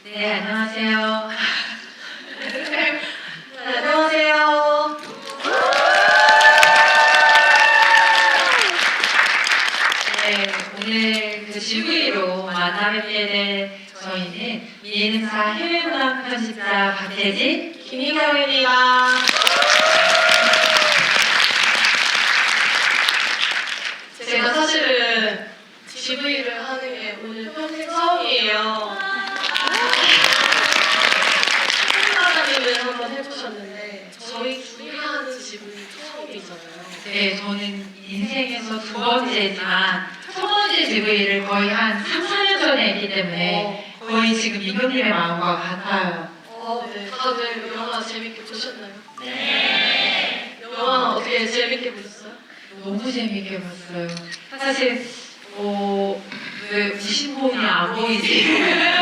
네, 안녕하세요. 안녕하세요. 네, 오늘 그 GV로 만나뵙게 된 저희는 미인사 해외문학 편집자 박혜진, 김희경입니다. 제가 사실은 GV를 하는 게 오늘 평생 처음이에요. 선생님은 한번 해보셨는데 저희 둘이 하는 GV 처음이잖아요. 네, 저는 인생에서 두 번째지만 첫 번째 GV를 거의 한 3, 4년 전에 했기 때문에 거의 지금 민경님의 마음과 같아요. 네. 다들 영화 재밌게 보셨나요? 네. 영화 어떻게 재밌게 보셨어요? 너무 재밌게 봤어요. 사실 왜 우신 분이 안 보이지?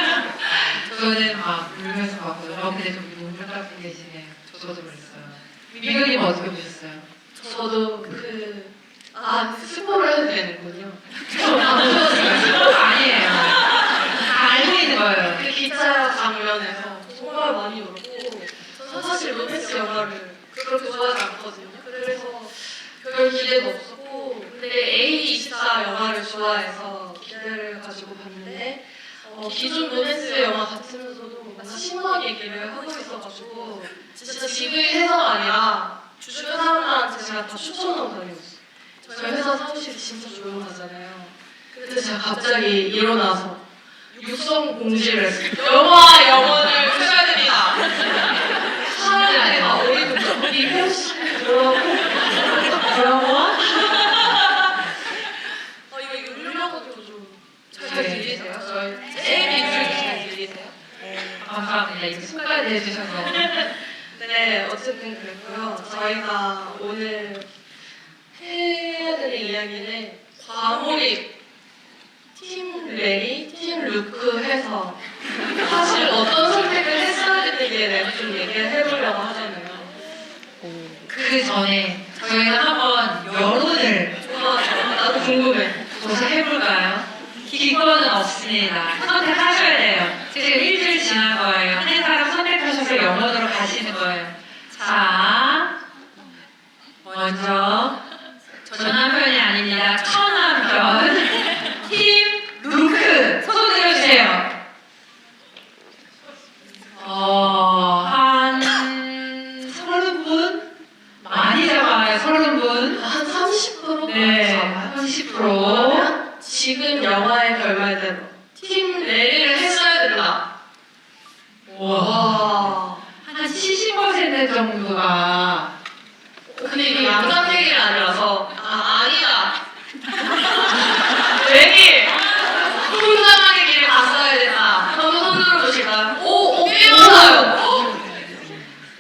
저는 막 울면서 봤거든요. 근데 좀 눈물 닦고 계시네요. 저도 그랬어요. 민경님 어떻게 보셨어요? 저도 스포를 해도 되는군요. 아니에요. 다 알고 있는 거예요. 그 기차 장면에서 정말 많이 울었고 저는 사실 로맨스 영화를 그렇게 좋아하지 않거든요. 그래서 별 기대도 없었고 근데 A24 영화를 좋아해서 기대를 가지고 봤는데 기존 로맨스 영화 같으면서도 마치 신나게 얘기를 하고 있어가지고 진짜 GV 회사가 아니라 주변 사람들한테 제가 다 추천하고 다녔어요. 저희 회사 사무실이 진짜 조용하잖아요. 근데 제가 갑자기 일어나서 육성 공지를 했어요. 영화 영혼을 주셔야 됩니다. 사람들이 어리고 이 회사 뭐라고? 이거 울려가지고 좀 잘 들리세요? 저희 제일 잘 들리세요? 감사합니다. 이렇게 순간에 해주셔서. 네, 어쨌든 그랬고요. 저희가 오늘 해야 되는 이야기는 과몰입, 팀 레리, 팀 루크 해서 사실 어떤 선택을 했어야 되는지에 대해서 좀 얘기를 해보려고 하잖아요. 그 전에 저희가 한번 여론을 나도 궁금해. 조사해볼까요? 기권은 없습니다. 선택하셔야 돼요. 지금 일주일 지난 거예요. 한 사람 선택하셔서 영원으로 가시는 거예요. 자, 먼저 전남편이 아닙니다. 처남편 팀 루크 손 들어주세요. 한 30분? 많이 잡아요. 30분. 한 30%? 네, 30%. 지금 영화의 결말대로 팀 레리를 했어야 된다. 와, 한 70% 정도가. 근데 이게 양자 얘기가 아니라서 아니다. 레리 혼자만의 길을 갔어야 된다. 한번 손 들어보실까요? 꽤 많아요.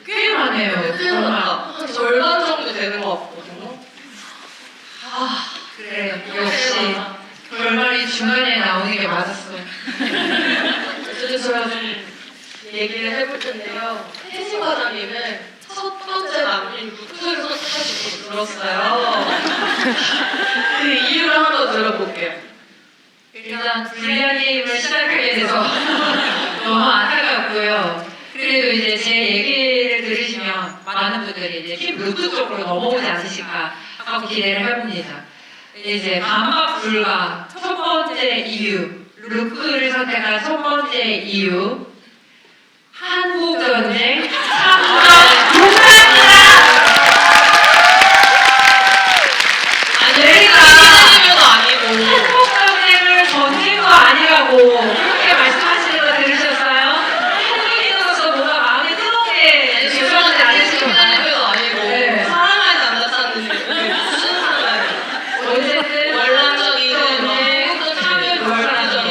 꽤 많네요. 꽤 많아. 한 절반 정도 되는 것 같거든요. 그래, 역시 결말이 중간에 나오는 게 맞았어. 어쨌든 제가 좀 얘기를 해볼 텐데요. 혜진 과장님은 첫 번째 남편 루크를 선택하시고 들었어요. 그 이유를 한번 들어볼게요. 일단 불리한 게임을 시작하게 돼서 너무 안타깝고요. 그래도 이제 제 얘기를 들으시면 많은 분들이 이제 팀 루크 쪽으로 넘어오지 않으실까 하고 기대를 해봅니다. 이제 반박 불가 첫 번째 이유, 루크를 선택한 첫 번째 이유, 한국전쟁 3번 불가합니다. 레리가 아니고 한국전쟁을 전쟁도 아니라고 그렇게 말씀하시는 거 들으셨어요? 한국인으로서 뭔가 마음이 뜨겁게 죄송한데 아니고 네. 사랑할 남자 찾는데 무슨 사랑이에요? 어쨌든 월남전이든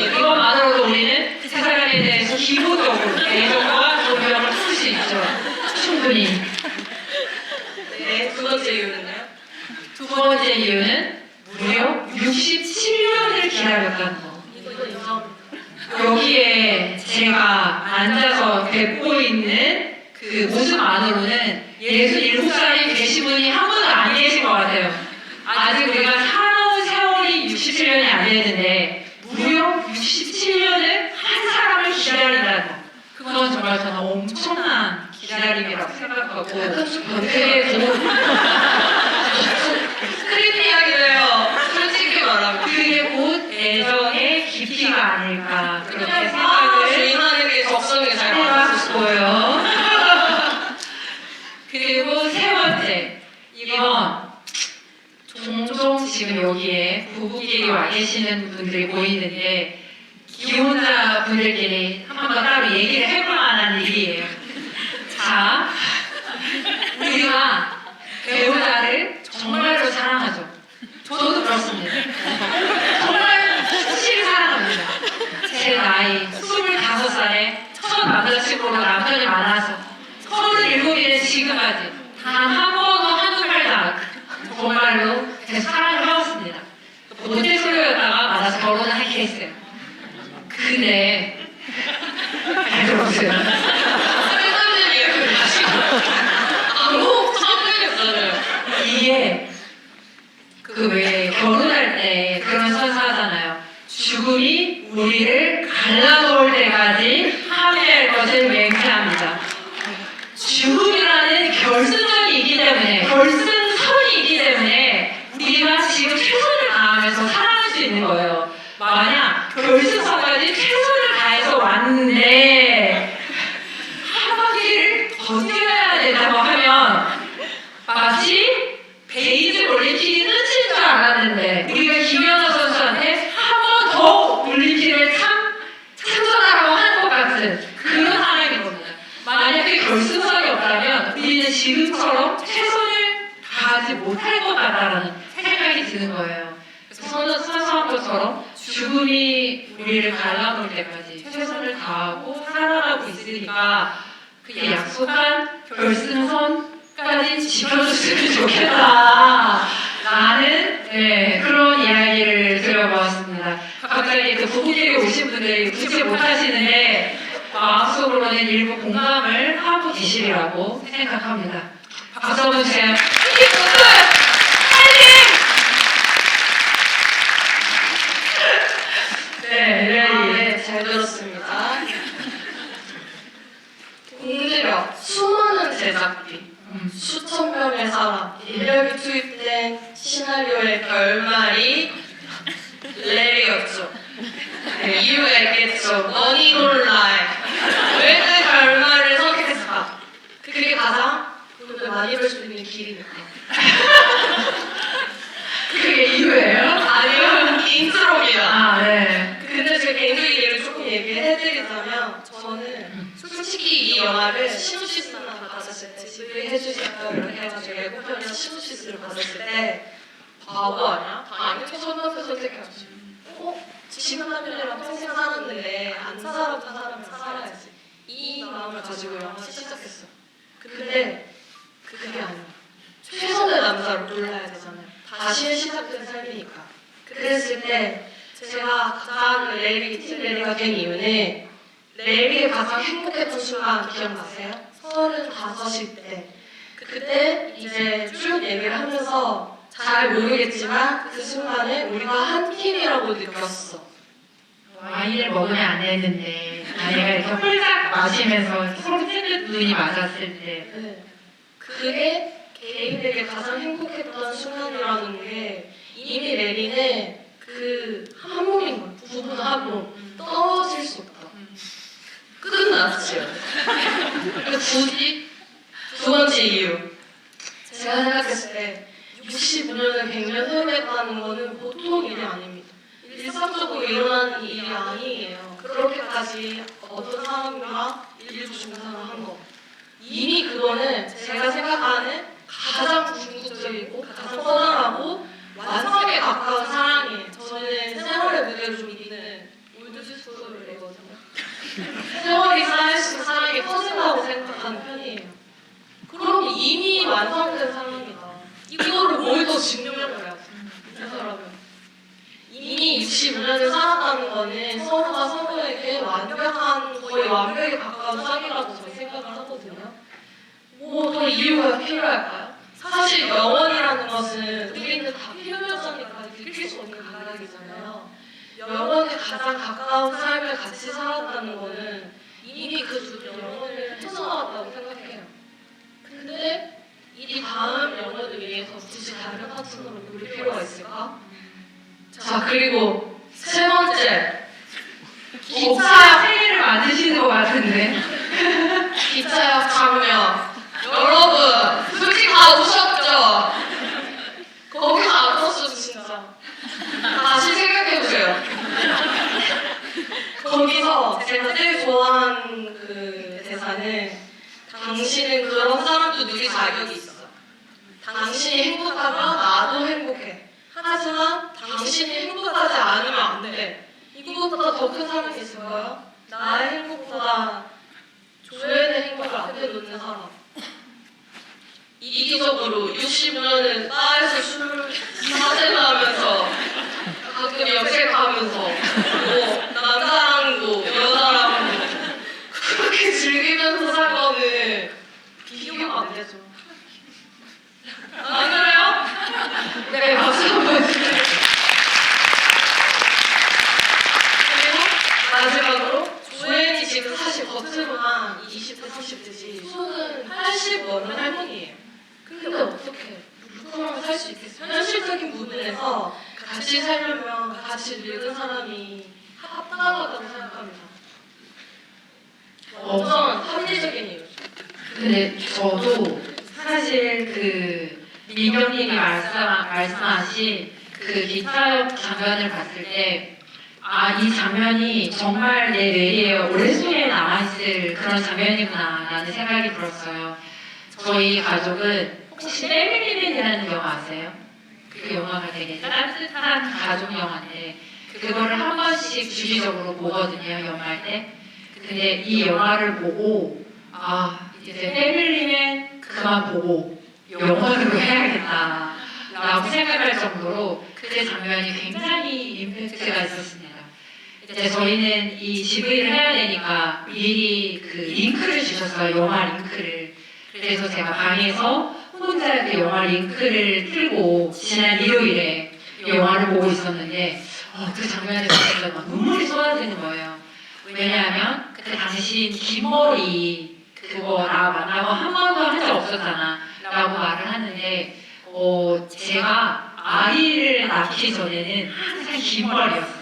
이것만으로도 우리는 그 사람에 대해서 기본적으로 애정과 존경을 풀 수 있죠. 충분히. 네, 두 번째 이유는요? 두 번째 이유는 무려 67년을 기다렸다는 거. 이거 인정합니다. 여기에 제가 앉아서 뵙고 있는 그 모습만으로는 67살이 계신 분이 한 분도 안 계신 것 같아요. 아직 우리가 살아온 세월이 67년이 안 됐는데 무려 67년을 한 사람을 기다렸다는 기다린다는 거. 그건 정말 저는 엄청난 기다림이라고 생각하고 되게 크리피하긴 해요. 솔직히 말하면. 그게 곧 애정의 깊이가 아닐까 그렇게 아, 생각을 주인하는 게 적성에 잘 맞았을 거예요. 해봤고요. 그리고 세 번째, 이건 종종 지금 여기에 부부끼리 와 계시는 분들이 보이는데 기혼자 분들끼리 한번 따로 얘기를 해볼 만한 일이에요. 자, 우리가 배우자를 정말로 사랑하죠. 저도 그렇습니다. 정말 수시를 사랑합니다. 제 나이 25살에 첫 남자친구로 남편이 많아서 37일에 지금까지 단 한 번도 한두 팔도 안 하고 정말로 제 사랑을 해왔습니다. 모태솔로였다가 만나서 결혼을 하게 했어요. 근데 잘 들어보세요. 쓸데없는 이야기를 하시고. 아무 상관없잖아요. 이게 그 왜 결혼할 때 그런 선사 하잖아요. 죽음이 우리를 갈라놓을 때까지 함께할 것을 맹세합니다. 죽음이라는 결승선이 있기 때문에 결승선이 있기 때문에 우리가 지금 최선을 다하면서 살아갈 수 있는 거예요. 만약 결승선까지 최선을 다해서 왔는데 한 바퀴를 더 뛰어야 된다고 하면 마치 베이징 올림픽이 끝인 줄 알았는데 우리가 김연아 선수한테 한 번 더 올림픽을 참전하라고 하는 것 같은 그런 상황인 겁니다. 만약에 결승선이 없다면 우리는 지금처럼 최선을 다하지 못할 것 같다라는 생각이 드는 거예요. 그래서 선서한 것처럼 죽음이 우리를 갈라놓을 때까지 최선을 다하고 살아가고 있으니까 그게 약속한 결승선까지 지켜줬으면 좋겠다. 라는 그런 이야기를 들어보았습니다. 갑자기 그 부부끼리 오신 분들이 굳이 못하시는데 마음속으로는 일부 공감을 하고 계시리라고 생각합니다. 박수 한번 주세요. 이게 무슨 네, 잘 들었습니다. 공들여 수많은 제작비, 수천 명의 사람, 인력이 투입된 시나리오의 결말이 레리였죠. 네, 이유가 있겠죠. 머니 골라이. 왜 그 결말을 선택했을까? 그게 가장 돈을 많이 벌 수 있는 길이니까. 그게 이유예요? 아니요, 인트로입니다. 아, 네. 근데 제가 개인적인 얘기를 조금 얘기해드리자면 저는 솔직히 이 영화를 시놉시스만 받았을 때 집에 해주세요 이렇게 해가지고 예고편이나 시놉시스를 받았을 때 바보 아니야? 당연히 첫눈앞에 선택해야지. 지금 남편이랑 평생 살았는데 안 살았던 사람을 살아야지. 이 마음을 가지고 영화 시작했어. 근데 그게 아니야. 최선의 남자를 골라야 되잖아요. 다시 시작된 삶이니까. 그랬을 때 제가 가장 팀 레리가 된 이유는 레리의 가장 행복했던 순간 기억나세요? 35일 때. 그때 이제 쭉 얘기를 하면서 잘 모르겠지만 그 순간에 우리가 한 팀이라고 느꼈어. 와인을 먹으면 안 되는데 아내가 이렇게 홀딱 마시면서 서로 찔릿 눈이 맞았을 때 네. 그게 개인에게 가장 행복했던 순간이라는 게 이미 레리는 그 한 몸인 거야. 부분 한 몸. 떨어질 수 없다. 끝났지요. 근데 굳이 두 번째 이유. 제가 생각했을 때 65년을 100년 후회했다는 거는 보통 일이 아닙니다. 일상적으로 일어나는 일이 아니에요. 그렇게까지 어떤 사람과 일부 중상을 한 거. 이미 그거는 제가 생각하는 가장 궁극적이고 가장 커다라고 완성에 가까운 사랑이에요. 저는 세월의 무게를 좀 믿는 올드스쿨이거든요. 세월이 쌓일수록 사랑이 커진다고 생각하는 편이에요. 그럼 이미 완성된 사랑이다. 이거를 뭘 더 증명을 해야지. 이 사람은. 이미 65년을 살았다는 거는 서로가 서로에게 완벽한, 거의 완벽에 가까운 짝이라고 저는 생각을 하거든요. 뭐 더 이유가 필요할까요? 사실 영원이라는 것은 우리는 다 필요면서니까 느낄 수 없는 감각이잖아요. 영원에 가장 가까운 삶을 같이 살았다는 거는 그리고 세 번째, 기차 세개를 맞으시는 것 같은데. 기차역 장면. 여러분, 솔직히 다 오셨죠? 거기 안 왔어, 진짜. 다시 생각해보세요. 거기서 제가 제일 좋아하는 그 대사는 당신은 그런 사람도 누릴 자격이 있어. 당신이 행복하면 나도 행복해. 하지만 당신이 행복하지 않으면 안 돼. 이거보다 더 큰 사람이 있을까요? 나의 행복보다 조연의 행복을 앞에 놓는 사람. 이기적으로 65년은 바에서 술 사재하면서 가끔 염색하면서 뭐 남자랑도 여자랑도 그렇게 즐기면서 살 거는 비교가 안 되죠. 안 그래요? 네, 박수 한번 주세요. 그리고 마지막으로 조연이 지금 사실 겉으로만 20대 30대지 속은 80 넘은 할머니예요. 근데 어떻게 누구랑 살 수 있겠어요? 현실적인 부분에서 같이 살려면 같이 늙은 사람이 합당하다고 생각합니다. 완전 합리적인 이유죠. 근데 저도 사실 그 민경님이 말씀하신 그 기차역 장면을 봤을 때 이 장면이 정말 내 뇌리에 오랫동안 남아있을 그런 장면이구나라는 생각이 들었어요. 저희 가족은 혹시 패밀리맨이라는 영화 아세요? 그 영화가 되게 따뜻한 가족 영화인데 그거를 한 번씩 주기적으로 보거든요, 연말 때. 근데 이 영화를 보고 이제 패밀리맨 그만 보고 영화로 해야겠다 라고 생각할 정도로 그 장면이 굉장히 임팩트가 있었습니다. 이제 저희는 이 GV를 해야 되니까 미리 그 링크를 주셨어요, 영화 링크를. 그래서 제가 방에서 혼자 그 영화 링크를 틀고 지난 일요일에 영화를 보고 있었는데 그 장면에 보니까 막 눈물이 쏟아지는 거예요. 왜냐하면 그때 당신 긴 머리 그거 나 만나고 한 번도 한 적 없었잖아 라고 말을 하는데 제가 아이를 낳기 전에는 항상 긴 머리였어.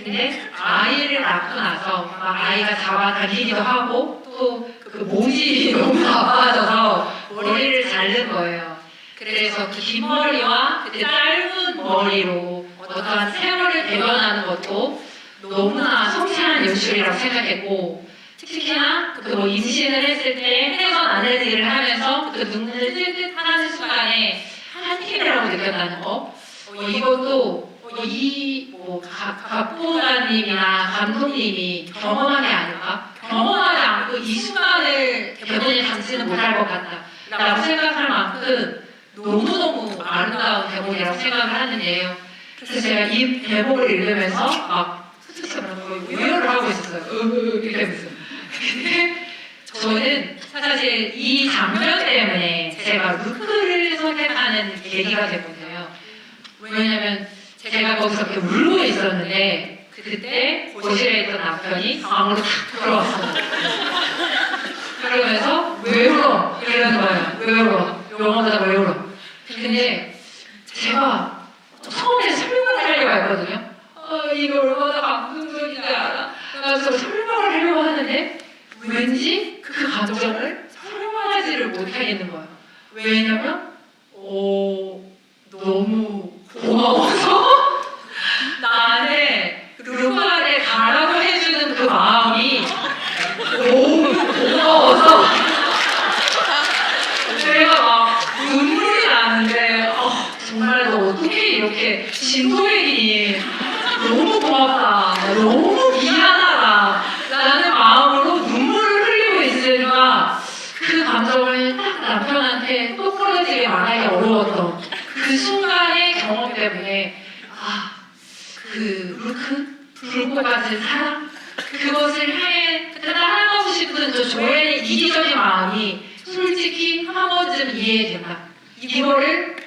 근데 아이를 낳고 나서 막 아이가 잡아당기기도 하고 또 그 모질이 너무 나빠져서 머리를 자른 거예요. 그래서 그 긴 머리와 그때 짧은 머리로 어떠한 세월을 대변하는 것도 너무나 성실한 연출이라고 생각했고 특히나 그 뭐 임신을 했을 때 해서 나는 일을 하면서 그 눈을 뜨뜻하는 순간에 한 팀이라고 느꼈다는 거 이것도 이 각본가님이나 감독님이 경험한 게 아닐까? 경험하지 않고 이 순간을 대본에 담지는 못할 것 같다 라고 생각할 만큼 너무너무 아름다운 대본이라고 생각을 하는데요. 그래서 제가 이 대본을 읽으면서 막 솔직히 말하면 우열을 하고 있었어요. 이렇게 하고 있어요. 근데 저는 사실 이 장면 때문에 제가 루크를 선택하는 계기가 됐거든요. 왜냐면 제가 거기서 이렇게 울고 있었는데 그때 거실에 있던 남편이 방으로 탁 들어왔어요. 그러면서 왜 울어? 이러는 거예요. 왜 울어? 영화보다 왜 울어? 근데 제가 처음에 설명을 하려고 했거든요. 이게 얼마나 감동적인지 알아? 그래서 설명을 하려고 하는데 왠지 그 감정을 설명하지를 못하겠는 거예요. 왜냐면 너무 고마워서 나한테 루카를 가라고 해주는 그 마음이 너무 고마워서 제가 막 눈물이 나는데 정말 너 어떻게 이렇게 진도혜니 너무 고맙다 너무 미안하다 라는 마음으로 눈물을 흘리고 있으니까 그 감정을 딱 남편한테 똑부러지게 말하기 어려웠던 그 순간의 경험 때문에 그 루크 불고 같은 사랑 그것을 향해 따라가고 싶은 저 조엘의 이기적인 마음이 솔직히 한 번쯤 이해된다. 이거를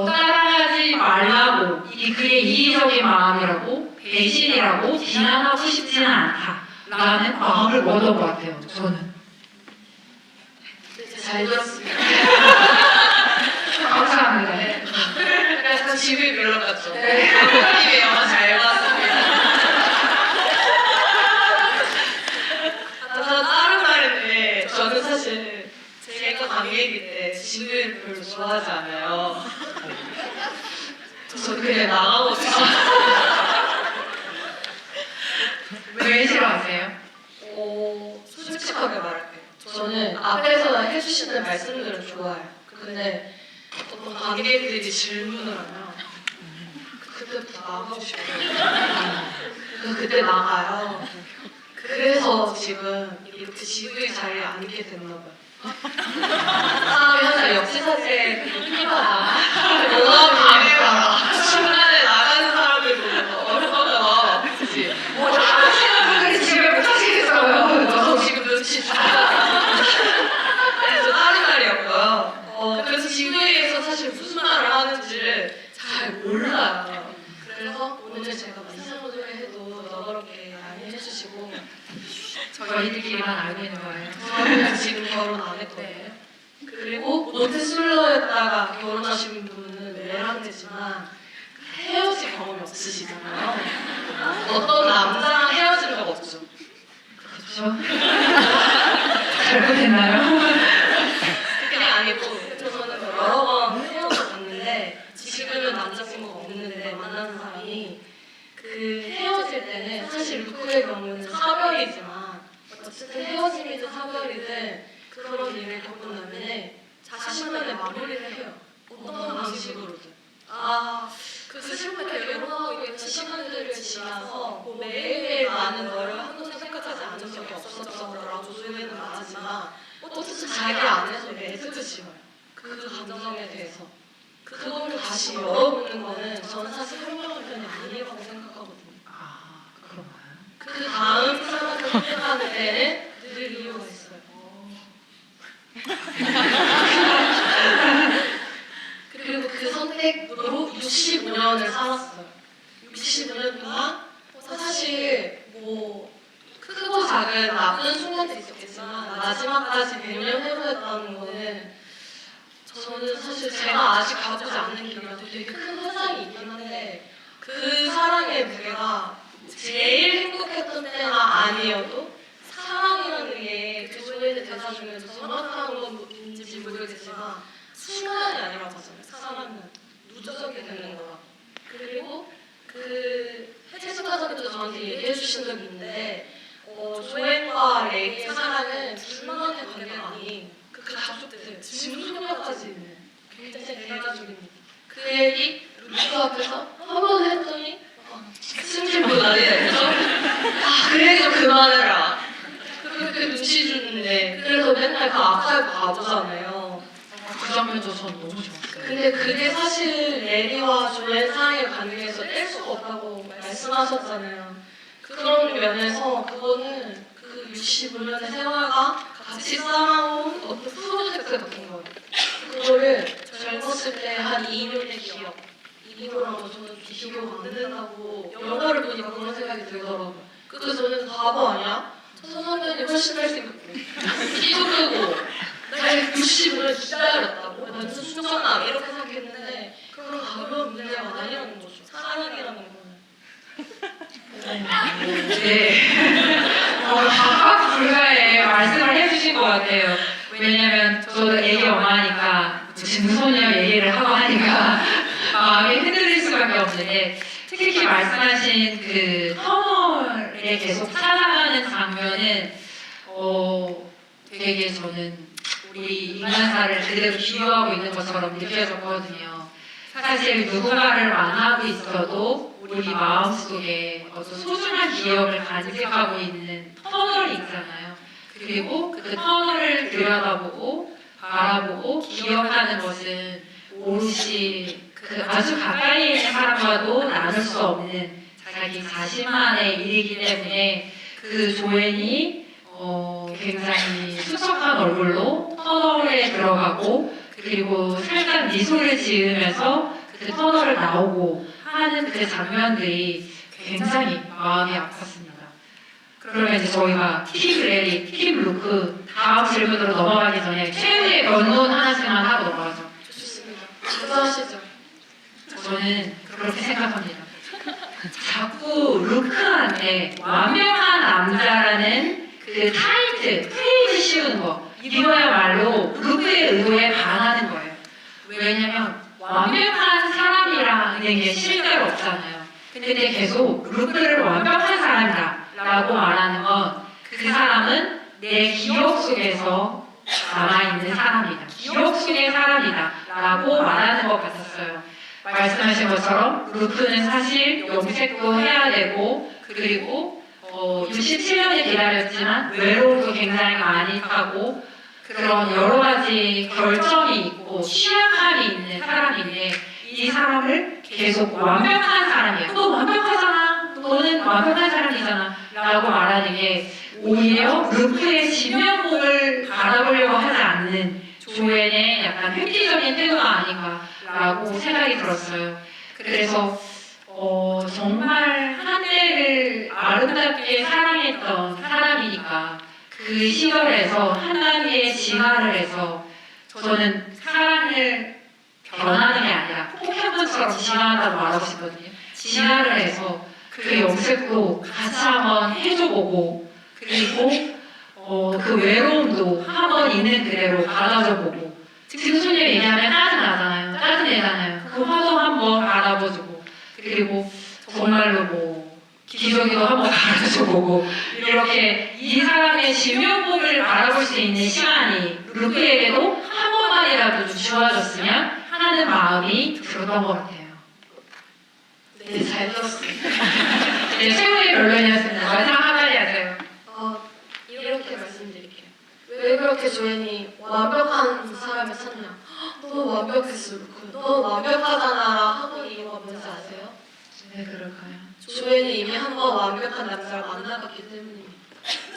따라가지 말라고 그의 이기적인 마음이라고 배신이라고 비난하고 싶지는 않다라는 마음을 얻은 것 같아요. 저는. 잘 들었습니다. 감사합니다. 그래서 약간 집이 별로 같죠? 네. 부모님의 영화 잘 봤습니다. 다른 말인데 저는 사실 제가 관객일 때 집을 별로 좋아하지 않아요. 저 그냥 나가고 싶어요. 왜 싫어하세요? 솔직하게 말할게요. 저는 앞에서 해주시는 말씀들은 좋아요. 근데 어떤 관객들이 질문을 하면 그때부터 나가고 싶어요. 그때 나가요. 그래서 지금 이렇게 지브이 자리에 앉게 됐나 봐요. 사람이 항상 역지사지에 피하다. 너가 방해가 중간에 나가는 사람들 보면서 얼마나 그치? 나가시는 분들이 집에 못 하시겠어요. 저 지금 눈치 주고 그래서 다른 말이었고요. 그래서 지브이에서 사실 무슨 말을 하는지를 잘 몰라요. 그래서 오늘 제가 인사모드를 해도 너그럽게 양해해 주시고 저희들끼리만 알고 있는 거예요. 저는 지금 결혼 안 했거든요. 그리고 몬테솔로였다가 결혼하신 분은 외람되지만 헤어질 경험이 없으시잖아요. 어떤 남자랑 헤어진 적 없죠. 그렇죠? 잘못했나요? 그게 아니고 저는 여러 번 헤어져 봤는데 지금은 남자친구가 없는데 만나는 사람이 그 헤어질 때는 사실 루크의 경우는 사별이지만 어쨌든 헤어짐이든 사별이든 그런 일을 겪고 나면 자신만의 마무리를 해요. 어떤 방식으로든. 그 슬프게 결혼하고 있는 시간들을 지나서 뭐 매일매일 나는 너를 한도 생각하지 않은 적이 없었어라고 조용히는 말하지만 어쨌든 자기 안에서 매듭을 지어요. 그 감정에 대해서. 그거를 다시 열어보는 거는 저는 사실 현명한 편이 아니라고 생각하거든요. 아, 그런가요? 그 다음 사람을 선택하는 데는 늘 이유가 있어요. 그리고 그 선택으로 65년을 살았어요. 65년 동안 사실 뭐 크고 작은 나쁜 순간도 있었겠지만 마지막까지 100년 해보였다는 거는 저는 사실 제가 아직 가보지 않는 길이라도 되게 큰 회상이 있긴 한데 그 사랑의 무게가 제일 행복했던 때가 아니어도 사랑이라는 게그 조회의 대사 중에서 정확한 건지 모르겠지만 순간이 아니라고 하잖아요. 사랑은 누적이 되는 거라. 그리고 그 해체과정에도 저한테 얘기해 주신 적이 있는데 조앤과 레이의 사랑은 둘만의 관계가 아닌 그 가족들, 짐승녀까지 있는 굉장히 대가족입니다. 그 얘기 루크 앞에서 한 번 했더니 승질도 나게 되면서 그래도 그만해라. 그렇게 눈치 주는데 그래서 맨날 그 아카이브 가보잖아요. 그 장면도 전 너무 좋았어요. 근데 그게 사실 레리와 조앤 사이의 관계에서 뗄 수가 없다고 말씀하셨잖아요. 그런 면에서 그거는 그 65년의 세월과 같이 살아온 어떤 프로젝트 같은 거예요. 그거를 젊었을 때 한 2년의 기억 이거랑 저는 비교가 안 된다고 영화를 보니까 그런 생각이 들더라고요. 그래서 저는 바보 아니야? 천선면이 훨씬 잘생겼고 키도 크고 날 65년 기다렸다고 완전 순정남 이렇게 생각했는데 그런 가벼운 문제가 아니라는 거죠. 사랑이라는 거는. 네. 각각 불가의 말씀을 해주신 것 같아요. 왜냐면 저도 애기 엄마니까 증소녀 얘기를 하고 하니까 마음이 흔들릴 수밖에 없는데 특히 말씀하신 그 터널에 계속 살아가는 장면은 되게 저는 우리 인간사를 그대로 비유하고 있는 것처럼 느껴졌거든요. 사실 누군가를 만나고 있어도 우리 마음속에 어떤 소중한 기억을 간직하고 있는 터널이 있잖아요. 그리고 그 터널을 들여다보고 바라보고 기억하는 것은 오롯이 그 아주 가까이 있는 사람과도 나눌 수 없는 자기 자신만의 일이기 때문에 그 조앤이 굉장히 수척한 얼굴로 터널에 들어가고 그리고 살짝 미소를 지으면서 그 터널을 나오고 하는 그 장면들이 굉장히 마음이 아팠습니다. 그러면 이제 저희가 팀 레리, 팀 루크 다음 질문으로 넘어가기 전에 최후의 변론 하나씩만 하고 넘어가죠. 좋습니다. 그거 하시죠. 저는 그렇게 생각합니다. 자꾸 루크한테 완벽한 남자라는 그 타이틀, 프레임을 씌우는 거, 이거야말로 루크의 의도에 반하는 거예요. 왜냐면 완벽한 사람이라는 게 실제로 없잖아요. 근데 계속 루크를 완벽한 사람이다 라고 말하는 건 그 사람은 내 기억 속에서 남아있는 사람이다. 기억 속의 사람이다 라고 말하는 것 같았어요. 말씀하신 것처럼 루크는 사실 염색도 해야 되고 그리고 67년을 기다렸지만 외로움도 굉장히 많이 타고 그런 여러 가지 결점이 있고 취약함이 있는 사람인데 이 사람을 계속 완벽한 사람이야. 너 완벽하잖아. 너는 완벽한 사람이잖아. 라고 말하는 게 오히려 루크의 진면목을 바라보려고 하지 않는 조앤의 약간 획기적인 태도가 아닌가라고 생각이 들었어요. 그래서 정말 한때를 아름답게 사랑했던 사람이니까 그 시절에서 한 단계 진화를 해서 저는 사랑을 변하는 게 아니라 포켓몬처럼 진화한다고 말하고 싶거든요. 진화를 해서 그 염색도 같이 한번 해줘보고 그리고 그 외로움도 한번 있는 그대로 받아줘보고 지금 소녀 얘기하면 짜증나잖아요. 짜증내잖아요. 그 화도 한번 알아봐주고 그리고 정말로 뭐 기저귀도 한번 갈아줘보고 이렇게 이 사람의 진면목을 바라볼 수 있는 시간이 루크에게도 한 번만이라도 주어졌으면 하는 마음이 들었던 것 같아요. 네, 잘 들었습니다. 네, 최고의 결론이었습니다. 마지막 한마디 하세요. 이렇게 말씀드릴게요. 왜 그렇게 조앤이 완벽한 사람을 찾냐? 너 완벽했어, 루크. 너 완벽하잖아. 하고 이유가 뭔지 아세요? 왜 그럴까요? 조앤이 이미 한 번 완벽한 남자를 만나봤기 때문입니다.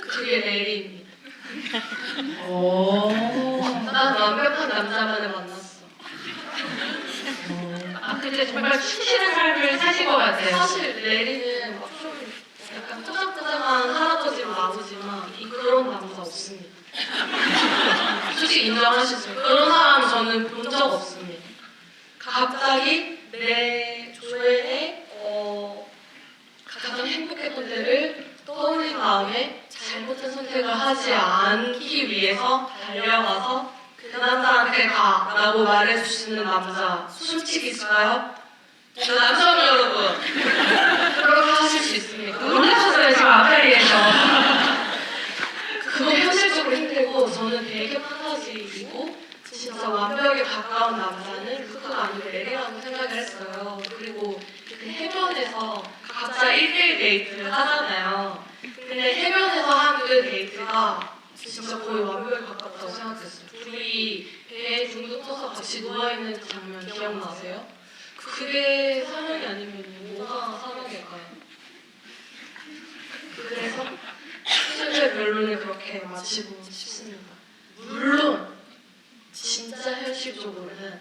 그게 레리입니다. 오. 난 완벽한 남자만을 만났어. 근데 정말 충실한 삶을 사신 것 같아요. 사실 레리는 막 좀 약간 끄적끄적한 할아버지로 나오지만 그런 남자 없습니다. 솔직히 인정하시죠? 그런 사람 저는 본 적 없습니다. 갑자기 내 조앤의 가장 행복했던 때를 떠올린 다음에 잘못된 선택을 하지 않기 위해서 달려가서 그 남자한테 가라고 말해주시는 남자 솔직히 있을까요? 남성 여러분 그렇게 하실 수 있습니까? 놀라셨어요, 지금 앞자리에서. 그거 현실적으로 힘들고 저는 되게 판타지이고 진짜 완벽에 가까운 남자는 루크가 아니고 레리라고 생각을 했어요. 그리고 그 해변에서 각자 1대1 데이트를 하잖아요. 근데 해변에서 한 그 데이트가 진짜 거의 완벽에 가깝다고 생각했어요. 둘이 배에 둥둥 떠서 같이 누워있는 그 장면 기억나세요? 그게 사랑이 아니면 뭐가 사랑일까요? 그래서 최고의 결론을 그렇게 마치고 싶습니다. 물론 진짜 현실적으로는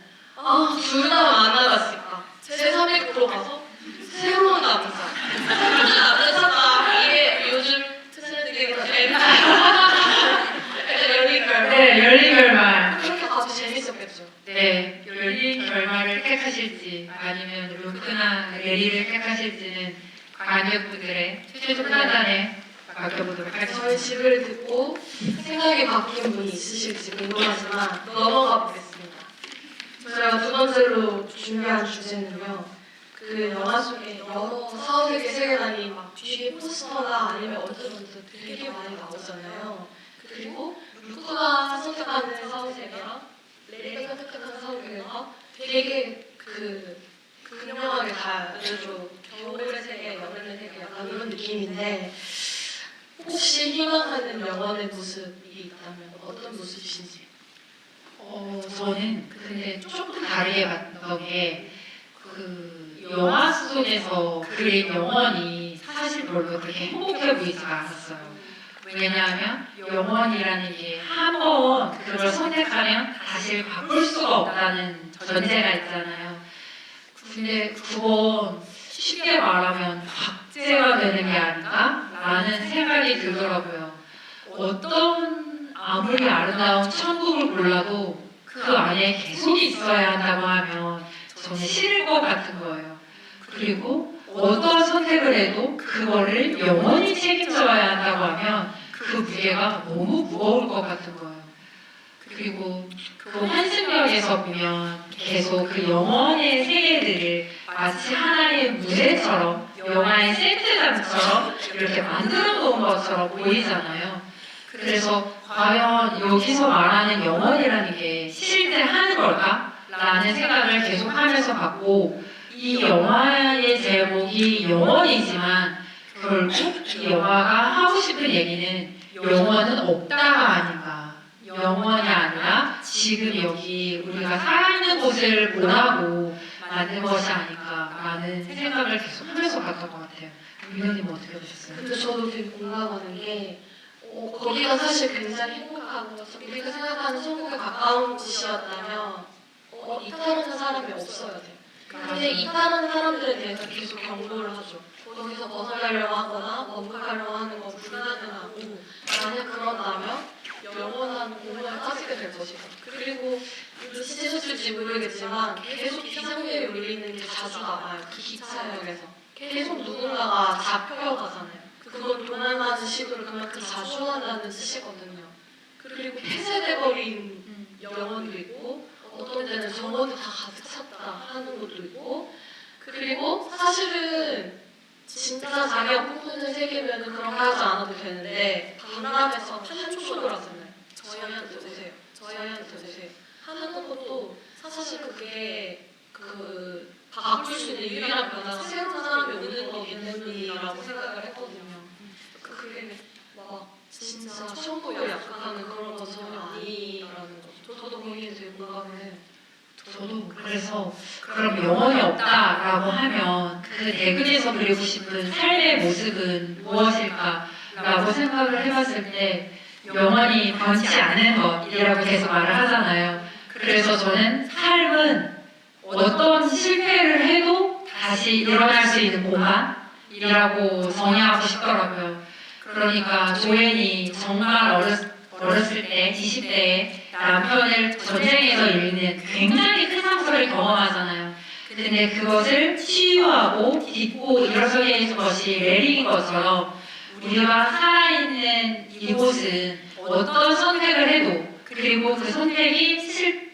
둘 다 만나봤을까? 제3의 가서 새로운 남자 남자 찾다. 이게 요즘 트렌드가 열린 결말. 네, 열린 결말. 그렇게 가도 재밌었겠죠. 네, 열린 결말을 택하실지 아니면 루크나 레리를 택하실지는 관객분들의 최종 판단에 맡겨보도록 저희 하겠습니다. 집을 듣고 생각이 바뀐 분이 있으실지 궁금하지만 넘어가 보겠습니다. 저희가 두 번째로 준비한 주제는요. 그 영화 속에 여러 사후세계 세계관이 막 뒤에 포스터나 아니면 언뜻언뜻 되게 많이 나오잖아요. 그리고 루크가 선택하는 사후세계랑 레이가 선택하는 사후세계가 되게 극명하게 다르죠. 겨울의 세계, 여름의 세계 약간 이런 느낌인데 혹시 희망하는 영원의 모습이 있다면 어떤 모습이신지? 저는 근데 조금 다르게 봤던 게 그 영화 속에서 그린 영혼이 사실 별로 그렇게 행복해 보이지가 않았어요. 왜냐하면 영혼이라는 게 한 번 그걸 선택하면 다시 바꿀 수가 없다는 전제가 있잖아요. 근데 그건 쉽게 말하면 박제가 되는 게 아닌가? 라는 생각이 들더라고요. 어떤 아무리 아름다운 천국을 골라도 그 안에 계속 있어야 한다고 하면 저는 싫을 것 같은 거예요. 그리고 어떤 선택을 해도 그거를 영원히 책임져야 한다고 하면 그 무게가 너무 무거울 것 같은 거예요. 그리고 그 환승역에서 보면 계속 그 영혼의 세계들을 마치 하나의 무대처럼 영화의 세트장처럼 이렇게 만들어 놓은 것처럼 보이잖아요. 그래서 과연 여기서 말하는 영혼이라는 게 실제 하는 걸까? 라는 생각을 계속 하면서 봤고, 이 영화의 제목이 영혼이지만 결국 이 영화가 하고 싶은 얘기는 영혼은 없다가 아닌가. 영혼이 아니라 지금 여기 우리가 살아있는 곳을 보라고 만든 것이 아닌가라는 생각을 계속 하면서 봤던 것 같아요. 민호님 어떻게 보셨어요? 근데 저도 되게 공감하는 게 거기가 사실 굉장히 행복한 곳, 우리가 생각하는 천국에 가까운 곳이었다면 이탈하는 사람이 없어야 돼요. 근데 이탈하는 사람들에 대해서 계속 경고를 하죠. 거기서 벗어나려고 하거나 원복하려고 하는 건 불가능하고 만약 그런다면 영원한 공허에 빠지게 될 것이다. 그리고 눈치채셨을지 모르겠지만 계속 비상벨이 울리는 게 자주 나와요. 그 기차역에서. 계속 누군가가 잡혀가잖아요. 그건 도망가는 시도를 그만큼 자주 한다는 뜻이거든요. 그리고 폐쇄돼버린 영혼도 있고 어떤 때는 정원이 다 가득 찼다 하는 것도 있고 그리고 사실은 진짜 자기가 꿈꾸는 세계면 그런 거 하지 않아도 되는데 강남에서 판촉을 하잖아요. 저희한테 오세요. 저희한테 오세요. 하는 것도 사실 그게 바꿀 수 있는 유일한 변화가 새로운 사람이 오는 거기 때문이라고 생각을 했거든요. 그게 막 진짜 천국을 약속하는 그런 건 전혀 아니라는 거죠. 저도 거기에 되게 공감을 해요. 저도 그래서 그럼 영혼이 없다라고 하면 그 대근에서 그리고 싶은 삶의 모습은 무엇일까라고 생각을 해봤을 때 영혼이 변치 않는 것이라고 계속 말을 하잖아요. 그래서 저는 삶은 어떤 실패를 해도 다시 일어날 수 있는 공간이라고 정의하고 싶더라고요. 그러니까 조앤이 정말 어렸을 때 20대에 남편을 전쟁에서 잃는 굉장히 큰 상처를 경험하잖아요. 근데 그것을 치유하고 딛고 일어서게 해준 것이 레리인 것처럼 우리가 살아있는 이곳은 어떤 선택을 해도 그리고 그 선택이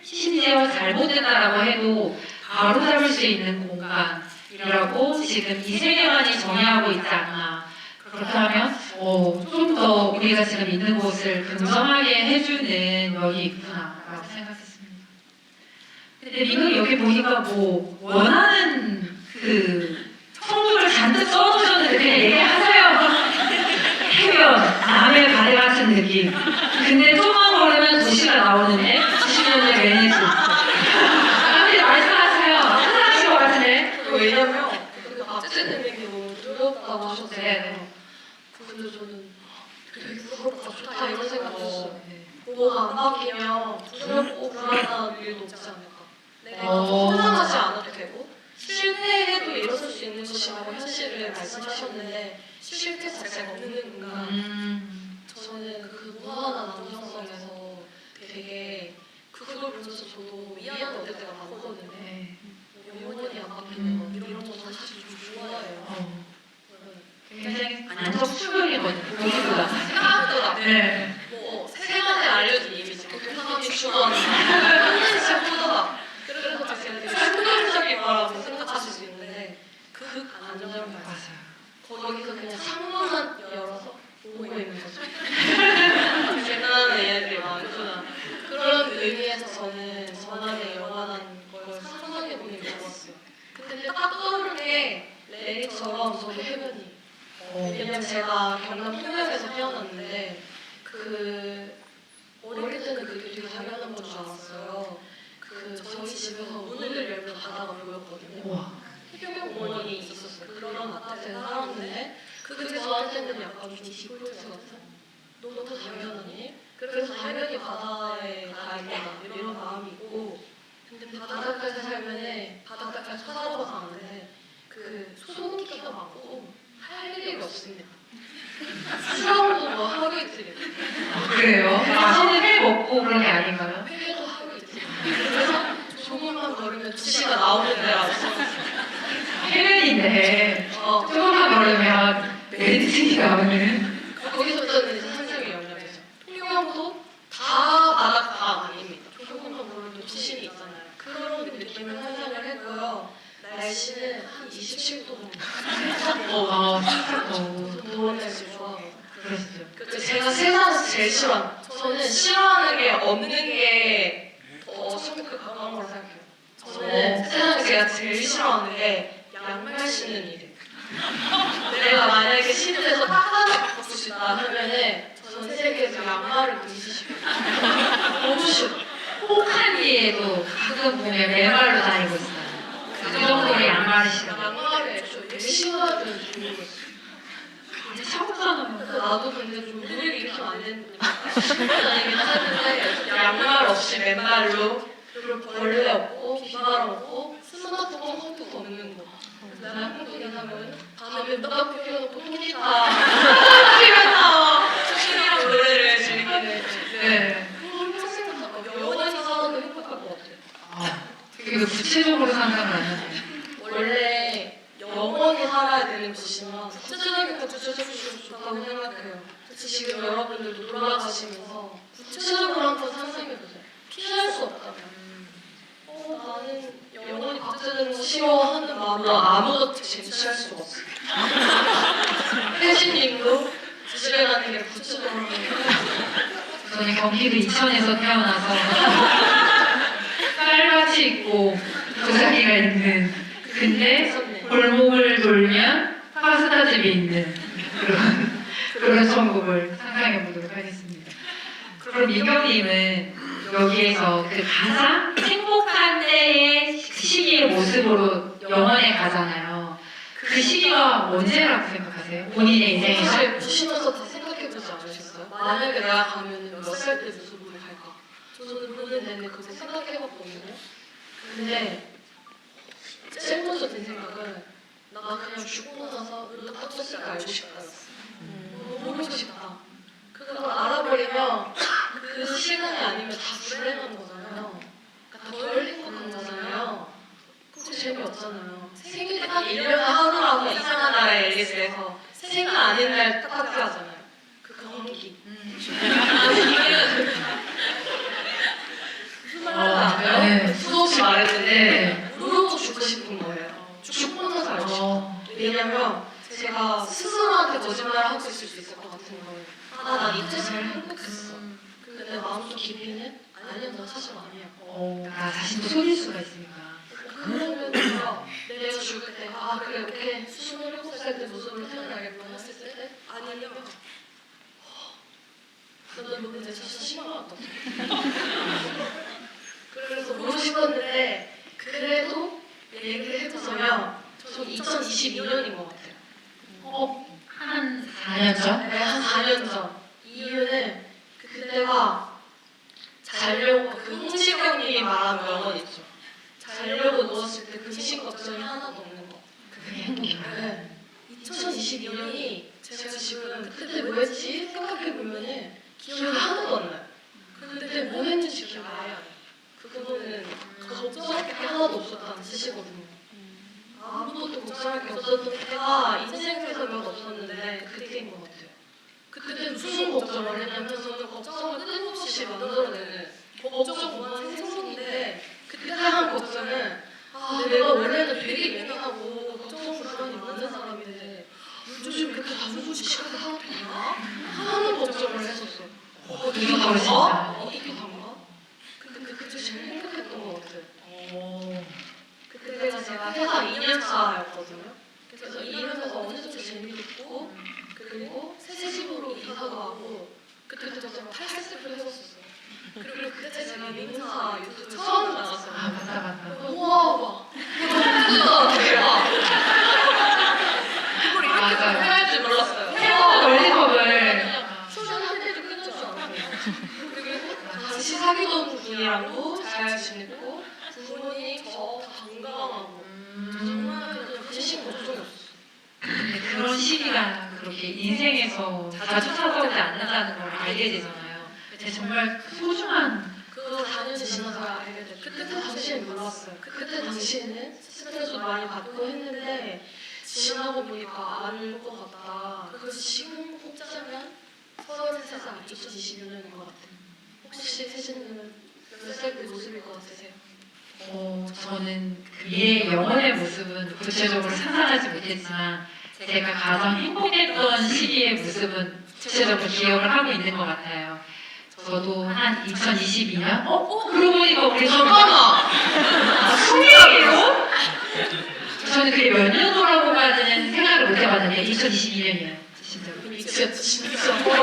심지어 잘못됐다라고 해도 바로잡을 수 있는 공간이라고 지금 이 세계관이 정의하고 있지 않나. 그렇다면 좀 더 우리가 지금 있는 곳을 긍정하게 해주는 면이 있구나라고 생각했습니다. 근데 민호이 여기 보니까 뭐 원하는 그 성분을 잔뜩 써놓으셨는데 그냥 얘기하세요. 해변, 남해 가래 같은 느낌. 근데 조금만 걸으면 도시가 나오는데 도시면은 베네스. 근데 말씀하세요. 하실 것 같은데. 왜냐면 박제되는 게 너무 두렵다고 하셨어요. 네. 근데 저는 되게 부럽다, 좋다 이런 생각 들었어요. 뭐가 안 바뀌면 두렵고 불안한 일도 없지 않을까. 내가 포장하지 않아도 되고 실패해도 일어설 수 있는 것이라고 현실을 말씀하셨는데 실패 자체가 없는 공간. 저는 그 무한한 안정성에서 되게 그걸 보면서 저도 위안을 얻을 때가 많거든요. 영원히 안 바뀌는 것 이런 거 저는 사실 좀 좋아해요. 굉장히 안정 수준이거든요. 보기보다. 생각보다 네. 뭐 세간에 알려진 이미지, 교사님 중원, 한민씨 호다. 그래서 제가 되게 충격적인 거라고 생각하실 수 있는데 그 안정감 맞아요. 거기서 그냥 창문만 열어서 보고 있는 거죠. 재난의 이야기를 많구나. 그런 의미에서 저는 전환의 영원한 걸 상상해보는 게 좋았어요. 근데 딱 떠오른 게 레리처럼 저도 해변이. 왜냐면 제가 경남 통영에서 태어났는데 어릴 때는 그게 되게 당연한 건 줄 알았어요. 저희 집에서 문을 열면 바다가 보였거든요. 우와. 해변공원이 있었어요. 그런 아파트에 살았는데 그게 저한테는 약간 좀 디폴트 같은 너무 당연하니? 그래서 당연히 바다에 가야겠다 이런 마음이 있고 근데 바닷가에서 살면은 바닷가까지 찾아가서 하는데 소금기가 많고 할 일이 없습니다. 수영도 뭐 하고 있지. 그래요? 맛있는 회 먹고 그런 게 아닌가요? 회도 하고 있지. 그래서 조금만 걸으면 걸으면 2시가 나오는 데라고 해면인데 어, 조금만 걸으면 메디슨이 나오는. 거기서부터는 이제 상상이 열려있죠. 통영도 다 바닷가 아닙니다. 조금만 걸으면 도심이 있잖아요. 그런 느낌을 상상을 했고요. 날씨는 한 27도 더운 날씨 좋아해요. 그러시죠. 제가 세상에서 제일 싫어하는 저는 싫어하는 게 없는 게 더 성격에 가까운 거라 생각해요. 저는 세상에서 제가 제일 싫어하는 게 양말 신는 일이에요. 내가 만약에 신으면서 딱 하나 바꿀 수 있다 하면은 전 세계에서 양말을 뒤지시고 너무 싫어. 혹한이에도 가끔 보면 맨발로 다니고 있어요. 그 정도로 양말이 싫어. 양말을 애초에 왜 신어야 되는지 모르겠어. 이제 차고잖아요. 나도 근데 좀 물이 이렇게 안 되는 다니긴 하는데 양말 없이 맨발로 그리고 벌레 없고 비바람 없고 스마트폰 컴퓨터 없는 거. 내가 한국인 하면 밤에 눈딱 펴놓고 통기타 피면서 춤이랑 노래를 즐기는 네. 항상 생각하고 영원히 살아도 행복할 것 같아요. 아, 되게 구체적으로 상상을 안 하네요. 원래 영원히 살아야 되는 곳이면 구체적인 것도 찾아주시면 좋다고 생각해요. 지금 여러분들도 돌아가시면서 구체적으로 한번 상상해보세요. 피할 수 없다면 나는 영원히 박제되는 거 싫어하는 마음으로 아무것도 쟁취할 수가 없어요. 혜진님도 집에 가는 게 구체적으로 저는 경기도 이천에서 태어나서 쌀밭이 있고 도자기가 있는, 근데 골목을 돌면 파스타집이 있는 그런 천국을 상상해 보도록 하겠습니다. 그럼 민경님은 여기에서 그 가장 행복한 때의 시기의 모습으로 영원에 가잖아요. 그 시기가 언제라고 생각하세요? 본인의 인생에서? 사실 보시면서 다 생각해보지 않으셨어요? 만약에 내가 가면 몇 살 때 모습으로 갈까? 저는 보는 내내 그거 생각해봤거든요. 근데 제일 먼저 든 생각은 나 그냥 죽고 나서 눈 떴을 때 알고 싶다였어. 너무 보고 싶다. 그걸 알아버리면 그 시간이 아니면 다 불행한 거잖아요. 그러니까 덜 행복한 거잖아요. 그거 재미없잖아요. 생일이 딱 1년에 하루라고 이상한 나라의 앨리스에서 생일 아닌 날 파티 하잖아요. 그 경기. 무슨 말인지 아세요? 네. 수없이 말했는데 네. 모르고 죽고 싶은 거예요. 죽고 나서 알고 싶다. 왜냐면 제가 스스로한테 거짓말을 하고 있을 수 있을 것 같은 거예요. 난 이때 제일 행복했어. 근데 내 마음속 깊이는 아니야, 나 사실 아니야. 나 자신도 속일 수가 있으니까. 그러면 내가 죽을 때, 그래, 이렇게 27살 때 모습으로 태어나겠구나 했을 때, 아니면, 나 너무 내 자신 실망한다. 그래서 모르고 싶었는데, 그래도 얘기를 해보자면, 저 2022년인 것 같아요. 한 4년 전? 네, 한 4년 전. 이유는 그때가 자려고 그 홍지경님이 말한 명언 있죠. 자려고 누웠을 때 근심 걱정이 하나도 없는 거. 그게 행복이야. 네. 2022년이 제가 지금 그때 뭐 했지 생각해보면은 기억이 하나도 안 나요. 근데 뭐 했는지 기억이 아예 안 나요. 그거는 걱정할 게 하나도 없었다는 뜻이거든요. 아무것도 걱정할 게 없었던 때가 인생에서 몇 없었는데 그때인 것 같아요. 그때 무슨 걱정을 했냐면 저는 걱정을 끊임없이 만들어내는 걱정 무한 생성인데 그때 한 걱정은 내가 원래는 되게 예민하고 걱정 불안이 많은 사람인데 요즘 그렇게 아무 짓이라도 하도 되나? 하는 걱정을 했었어요. 어떻게 다르신가요? 어떻게 단가? 근데 그때 제일 행복했던 것 같아요. 그때가 제가 회사 2년차였거든요. 그래서 일하면서 어느 정도 재미있고 그리고 새 집으로 이사도 가고 그때부터 제가 탈색을 해봤었어요. 그리고 그때 제가 민사 유튜브 처음 나갔어요. 맞다. 우와 와 이거 대박. 이걸 이렇게 할 줄 몰랐어요. 월드컵을 소셜 때도 끊을 줄 알았어요. 그리고 같이 사귀던 분이랑도 잘 지내고 부모님 저 다 건강하고 정말 그냥 근심 걱정이 없어요. 그런 시기가 그렇게 인생에서 자주 찾아오지 않는다는 걸 알게 되잖아요. 근데 정말 소중한 저도 4년이 지나서야 알게 됐어요. 그때 당시엔 몰랐어요. 그때 당시에는 스트레스도 많이 받고 했는데 지나고 보니까 알 것 같다. 그래서 지금 뽑자면 33살 2022년인 것 같아요. 혹시 세진님은 몇 살 때 모습일 것 같으세요? 저는 그 미래의 영혼의 모습은 구체적으로 상상하지 못했지만 제가 가장 행복했던 시기의 모습은 구체적으로 기억을 하고 있는 것 같아요. 저도 한 2022년? 그러고 보니까 우리 잠깐만! 소리예요? 저는 그게 몇 년도라고까지는 생각을 못 해봤는데 2022년이에요. 진짜로. 진짜 거의 거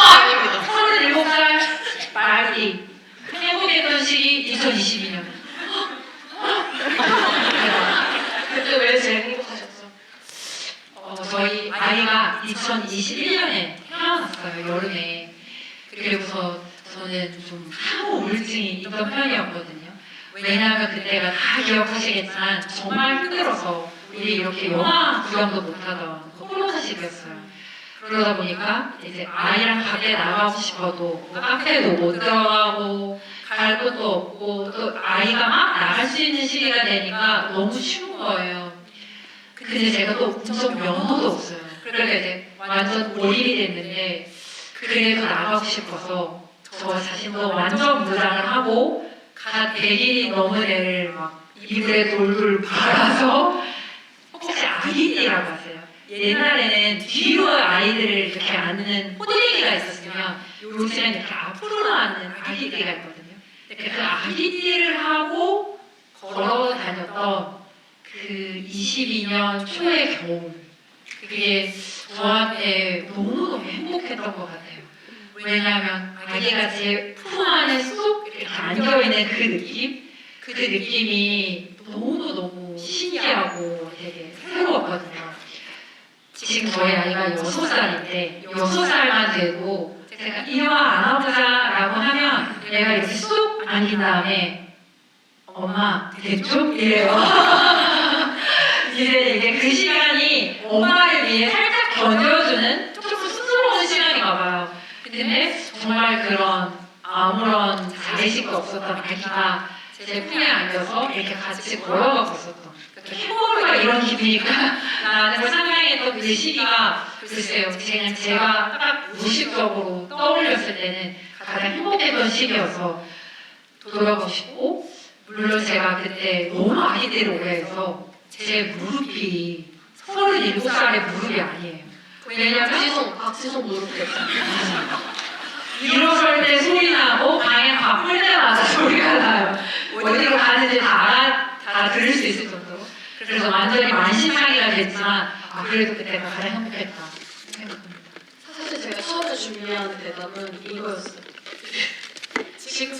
아닙니다. 37살 말띠. 행복했던 시기 2022년. 그때 왜 제일 행복하셨어요? 저희 아이가 2021년에 태어났어요, 여름에. 그리고서 저는 좀 사고 우울증이 있던 편이었거든요. 왜냐하면 그때가 다 기억하시겠지만 정말 힘들어서 우리 이렇게 영화 구경도 못하던 코로나 시기였어요. 그러다 보니까 이제 아이랑 밖에 나가고 싶어도 뭐 카페도 못 들어가고 갈 곳도 없고 또 아이가 막 나갈 수 있는 시기가 되니까 너무 쉬운 거예요. 근데 제가 또 운전 면허도 없어요. 그러니까 이제 완전 몰입이 됐는데 그래도 나가고 싶어서 저 자신도 완전 무장을 하고 갓 100일이 넘은 애를 막 이불에 돌돌 말아서 혹시 아기띠라고 아세요? 옛날에는 뒤로 아이들을 이렇게 앉는 포대기가 있었으면 요즘엔 이렇게 앞으로 앉는 아기띠가 있거든요. 그 아기띠를 하고 걸어 다녔던 그 22년 초의 겨울 그게 저한테 너무너무 행복했던 것 같아요. 왜냐하면 아기가 제 품 안에 쏙 이렇게 안겨있는 그 느낌? 그 느낌이 너무너무 신기하고 되게 새로웠거든요. 지금 저희 아이가 6살인데 6살만 돼도 제가 이리와 안아보자 라고 하면 얘가 이렇게 쏙 안긴 다음에 엄마 됐죠? 이래요. 이제 이게 그 시간이 엄마를 위해 살짝 견뎌주는 조금 쑥스러운 시간인가 봐요. 근데 정말 그런 아무런 자의식도 없었던 아기가 제 품에 안겨서 이렇게 같이 걸어가고 있었던 행복과 이런 기분일까? 라는 걸 상상했던 그 시기가 글쎄요. 그냥 제가 딱 무의식적으로 떠올렸을 때는 가장 행복했던 시기여서 돌아가고 싶고 물론 제가 그때 너무 아기들을 오해해서 제 무릎이 37살의 무릎이 아니에요. 왜냐면 박지성 모르겠어요. 일어설 때 소리 나고 방에 바쁠 때마다 소리가 나요. 어디로 가는지 다 들을 수 있을 정도로. 그래서 완전히 만신창이가 됐지만 그래도 그때가 가장 행복했다 생각합니다. 사실 제가 처음에 준비한 대답은 이거였어요.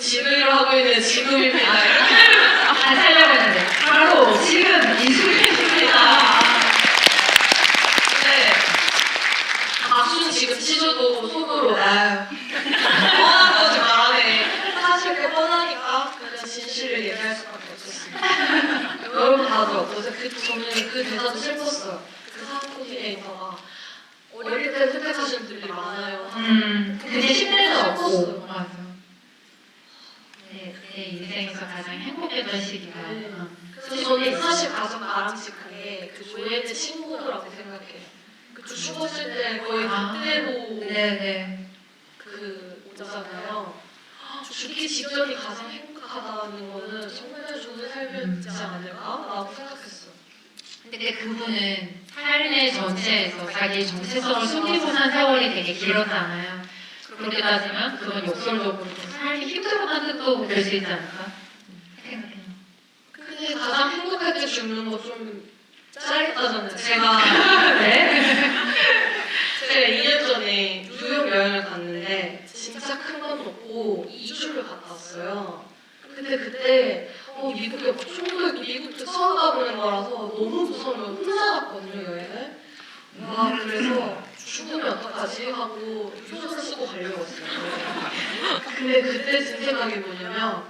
지금을 하고 있는 지금입니다. 안 살려고 했는데 바로 지금 이 순간입니다. 근데 박수는 지금 치셔도 속으로 뻔한 거지 말하네. 사실 그 뻔하니까 그냥 진실을 얘기할 수밖에 없었습니다. 여러분 다들 어떠세요? 저는 그 대사도 슬펐어요. 그 사람 코디네이터가 어릴 때 선택하시는 분들이 많아요. 근데 10대는 없고 맞아. 내 인생에서 가장 행복했던 시기가 그래서 저는 사실 가장 바람직한 게 그 조예의 친구라고 생각해요. 그 죽었을 때 거의 그때로 네네. 그 오잖아요. 죽기 직전이 가장 행복하다는 거는 정말 좋은 삶이었지 않을까라고 생각했어요. 근데 그분은 삶의 전체에서 자기의 정체성을 숨기고 산 세월이 되게 길었잖아요. 그렇게 따지면 그건 역설적으로 좀 삶이 힘들어하는 뜻도 될 수 있지 않을까 생각해요. 근데 가장 행복할 때 죽는 거 좀 짧다잖아요. 제가 네? 2년 전에 뉴욕 여행을 갔는데 진짜 큰 건 없고 2주를 갔다 왔어요. 근데 그때 미국에 미국도 처음 가보는 거라서 너무 무서운 거예요. 혼자 갔거든요 여행을. 와 그래서 죽으면 어떡하지 하고 휴전을 쓰고 가려고 했어요. 근데 그때 든 생각이 뭐냐면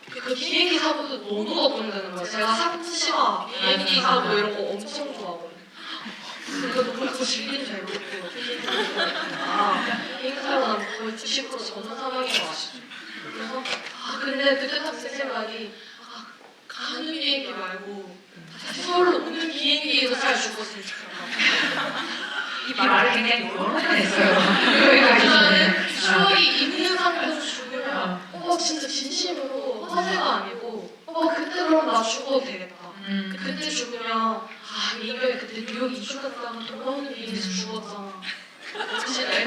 그 비행기 사고도 너무 걱정되는 거예요. 제가 상치와 비행기 사고 이런 거 엄청 좋아하거든요. 그러니까 너무 거시기는 잘 못해요. 비행기 사고 나면 거의 90% 전원 사망인 거 아시죠? 근데 그때 딱 든 생각이 가는 비행기 말고 다시 서울로 오는 비행기에서 잘 죽었으면 좋겠다. 이 말을 굉장히 여러 번 했어요. 여기까지 나는 추억이 있는 상태에서 죽으면 진짜 진심으로 화제가 아니고 그때 그럼 나 죽어도 되겠다. 그때 죽으면 이게 그때 뉴욕 이주 갔다가 돌아오는 비행기에서 죽었잖아. 멋지네.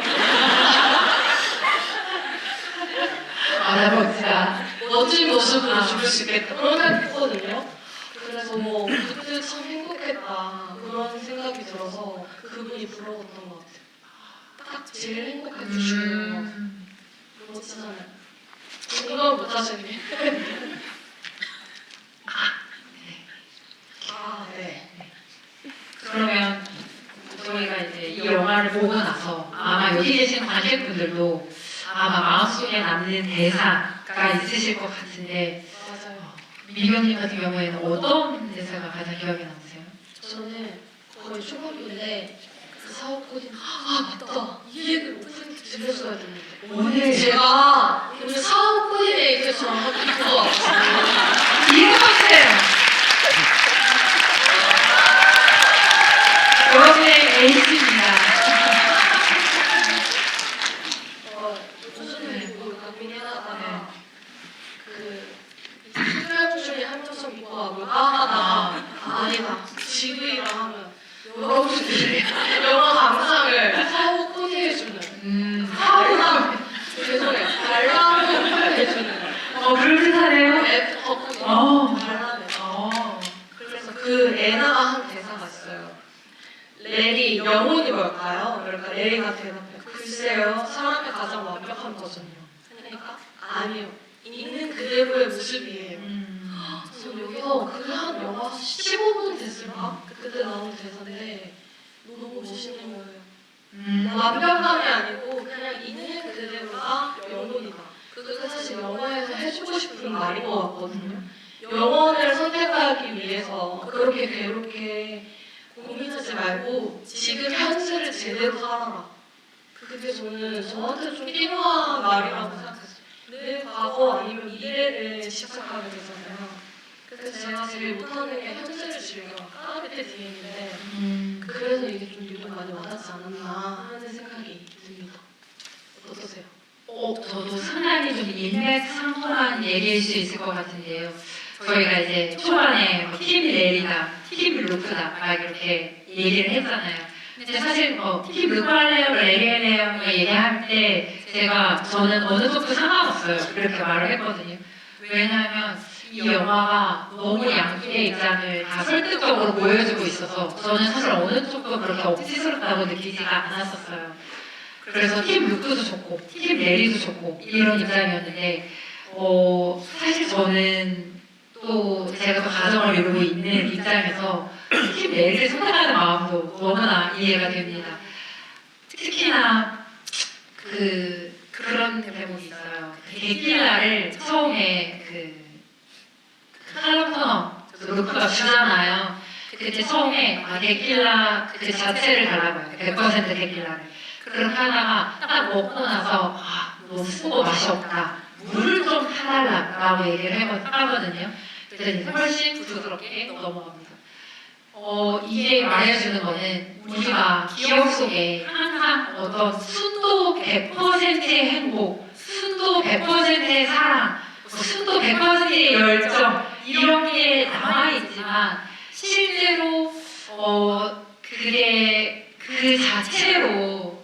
나 멋지다. 멋진 모습으로 죽을 수 있겠다. 그런 생각했거든요. 그래서 그때 참 행복했다. 그런 생각이 들어서 그분이 부러웠던 것 같아요. 딱 제일 행복할 때 죽는 거. 멋지잖아요. 공감 못 하셨네. 네. 그러면 저희가 이제 이 영화를 보고 나서 아마 여기 계신 관객분들도 아마 마음속에 남는 대사가 있으실 것 같은데 맞아요. 미경님 같은 경우에는 어떤 대사가 가장 기억에 남으세요? 저는 거의 초반인데 그 사업 코딩 맞다. 이 얘기를 오프닝 때 들었어야 되는데 오늘 제가 오늘 사업 코디네이터처럼 하고 입고 왔어요. 이해하세요. 여러분의 에이스입니다. 무슨 입고 고민하다가 수련 중에 한 명씩 입고 와볼까 하다가 아니다. 지그이라 하면 여러분들이 영화 감상을 사후 코디해주는 사후나 죄송해요. 발라로 코디해주는 그럴듯하네요. 앱 덕분에 어. 발라네. 그래서 그 애나가 한 대사가 있어요. 레리 영혼이 뭘까요? 그러니까 레리가 대답해. 글쎄요. 사람의 가장 완벽한 버전이요. 그러니까 아니요. 있는 그대로의 모습이에요. 그래서 여기서 그 한 영화 15분 됐을까? 그때 나온 대사인데 너무 멋있는 거예요. 완벽함이 아니고 그냥 있는 그대로가 영혼이다. 그게 사실 영화에서 해주고 싶은 말인 것 같거든요. 영혼을 선택하기 위해서 그렇게 괴롭게 고민하지 말고 지금 현실을 제대로 살아라. 그게 저한테 좀 필요한 말이라고 생각했어요. 늘 과거 아니면 미래를 집착하게 되잖아요. 그래서 제가 제일 못하는 게 현재를 즐겨 까르페 디엠인데 그래서 이게 좀 유독 많이 와닿지 않았나 하는 생각이 듭니다. 어떠세요? 저도 상당히 좀 일맥상통한 얘기일 수 있을 것 같은데요. 저희가 이제 초반에 팀 레리다, 팀 루크다 막 이렇게 얘기를 했잖아요. 근데 사실 팀 루크 할래요, 레리 할래요 얘기할 때 저는 어느 쪽도 상관없어요. 그렇게 말을 했거든요. 왜냐하면 이 영화가 너무 양쪽의 입장을 다 설득적으로 보여주고 있어서 저는 사실 어느 쪽도 그렇게 억지스럽다고 느끼지가 않았었어요. 그래서 팀 루크도 좋고 팀 레리도 좋고 이런 입장이었는데 사실 저는 또 제가 또 가정을 이루고 있는 입장에서 팀 레리를 선택하는 마음도 너무나 이해가 됩니다. 특히나 그런 대목이 있어요. 데킬라를 처음에 칼럼 터너 루크가 주잖아요. 그때 처음에 데킬라 그 자체를 달라고 해요. 100% 데킬라를. 그렇게 하다가 딱 먹고 나서 너무 쓰고 맛이 없다. 물을 좀 타달라고 얘기를 하거든요. 그랬더니 훨씬 부드럽게 넘어갑니다. 이게 말해주는 거는 우리가 기억 속에 항상 어떤 순도 100%의 행복, 순도 100%의 사랑, 순도 100%의 열정 이런 게 남아있지만 실제로 그게 그 자체로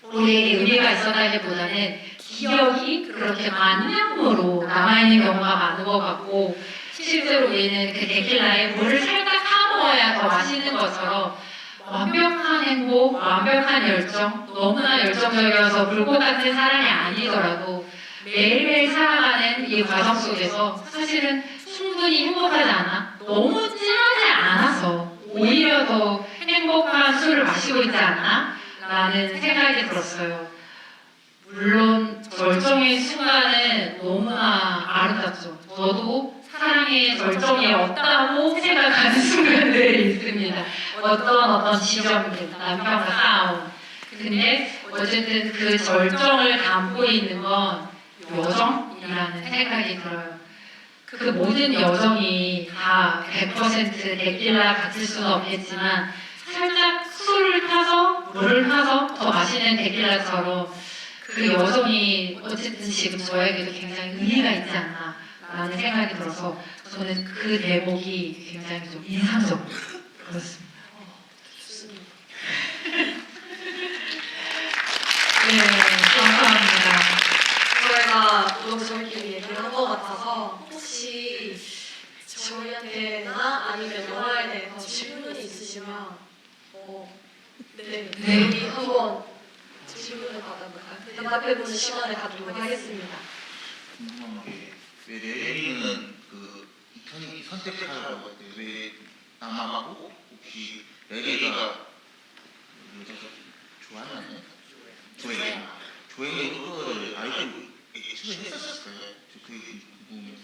우리에게 의미가 있었다기보다는 기억이 그렇게 만량으로 남아있는 경우가 많은 것 같고 실제로 우리는 그 데킬라에 물을 살짝 타먹어야 더 맛있는 것처럼 완벽한 행복, 완벽한 열정, 너무나 열정적이어서 불꽃 같은 사랑이 아니더라도 매일매일 살아가는 이 과정 속에서 사실은 충분히 행복하지 않아? 너무 진하지 않아서 오히려 더 행복한 술을 마시고 있지 않나? 라는 생각이 들었어요. 물론 절정의 순간은 너무나 아름답죠. 저도 사랑의 절정이 없다고 생각하는 순간들이 있습니다. 어떤 지점들, 남편과 싸움. 근데 어쨌든 그 절정을 담고 있는 건 여정이라는 생각이 들어요. 그 모든 여정이 다 100% 데킬라 같을 수는 없겠지만 살짝 술을 타서 물을 타서 더 맛있는 데킬라처럼 그 여정이 어쨌든 지금 저에게도 굉장히 의미가 있지 않나라는 생각이 들어서 저는 그 대목이 굉장히 좀 인상적으로 그렇습니다. 좋습니다. 네, 감사합니다. 저희가 너무 저희끼리 얘기를 한 것 같아서 혹시 저희한테나 아니면 영화에 대해서 질문이 있으시면 네. 여기 한번 질문을 받아볼까요? 대답해보는 시간을 갖도록 하겠습니다. 궁금한 게왜 레리는 그 이탄이 선택하라고 할 때 왜 남하고 혹시 레리가 여자가 좋아하나요? 조행이 그거를 알고 애초에 했었을까요? 저 그게 궁금해요.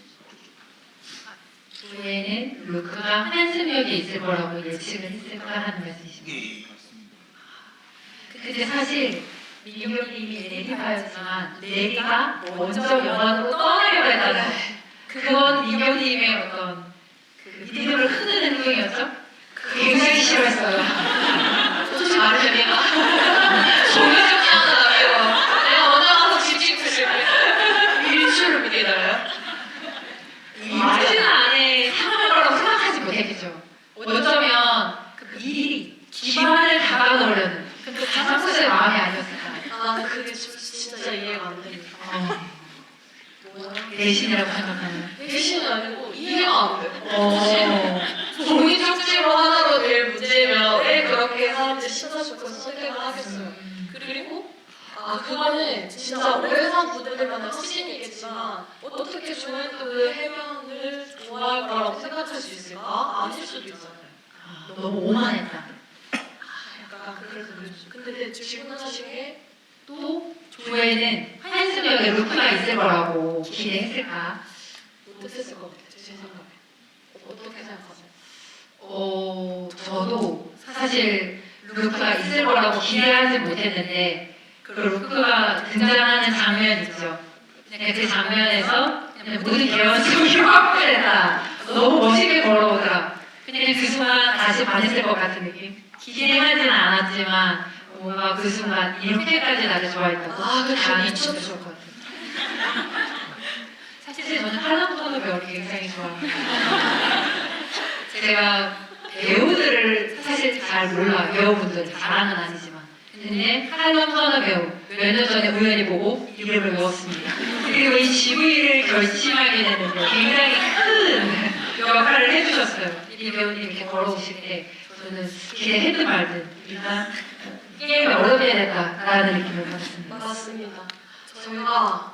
조에는 루크가 한숨역에 있을 거라고 예측을 했을까 하는 말씀이십니다. 이게 맞습니다. 근데 사실 민경님이 레리파였지만 레리가 먼저 영화로 떠나려고 했잖아요. 그건 민경님의 어떤 그 믿음을 흐르는 행동이었죠? 그게 굉장히 싫어했어요. 솔직히 말하면 내가 종이 좀 하나 내가 먼저 가서 집중 풀실게 일주를 믿기나요? 이틀 안에 상할 거라고 생각하지 못했겠죠. 어쩌면 그 미리 기반을 닫아놓으려는 그 가상수의 마음이 아니었을까. 아 그게 진짜 이해가 안 됩니다. 대신이라고 생각하는. 대신이 아니고 이해가 안 돼요. 종이 쪽지로 하나로 될 문제면 왜 그렇게 사람들이 심사숙고해서 선택을 하겠어요. 그리고 그거는 진짜 오래 산 분들만의 확신이겠지만 어떻게 조회도의 해변을 좋아할 거라고 생각할 수 있을까? 아닐 수도 있잖아요. 너무 오만했다. 약간 그래서 그랬죠. 근데 질문하시기에 또 조에는 한숨역에 루크가 있을 거라고 기대했을까? 못했을 것 같아요. 제 생각에. 어떻게 생각하세요? 저도 사실 루크가 있을 거라고 기대하지 못했는데 그 루크가 등장하는 장면 있죠. 근데 그 장면에서 그냥 모든 개연성이 확보됐다. 너무 멋있게 걸어오더라. 근데 그 순간 다시 반했을 것 같은 느낌? 기대하지는 않았지만 뭔가 그 순간 이렇게까지 나를 좋아했다고 그럼 진짜 좋을 것 같아요. 사실 저는 할랑토너 배우를 굉장히 좋아합니다. 제가 배우들을 사실 잘 몰라요. 배우분들 자랑은 아니지만. 근데 할랑토너 배우 몇 년 전에 우연히 보고 이름을 외웠습니다. 그리고 이 GV를 결심하게 되는데 굉장히 큰 역할을 해주셨어요. 이 배우님 이렇게 걸어오실 때 저는 기대했든 말든 일단 게임을 어렵게 됐다라는 느낌을 받았습니다. 맞습니다. 저희가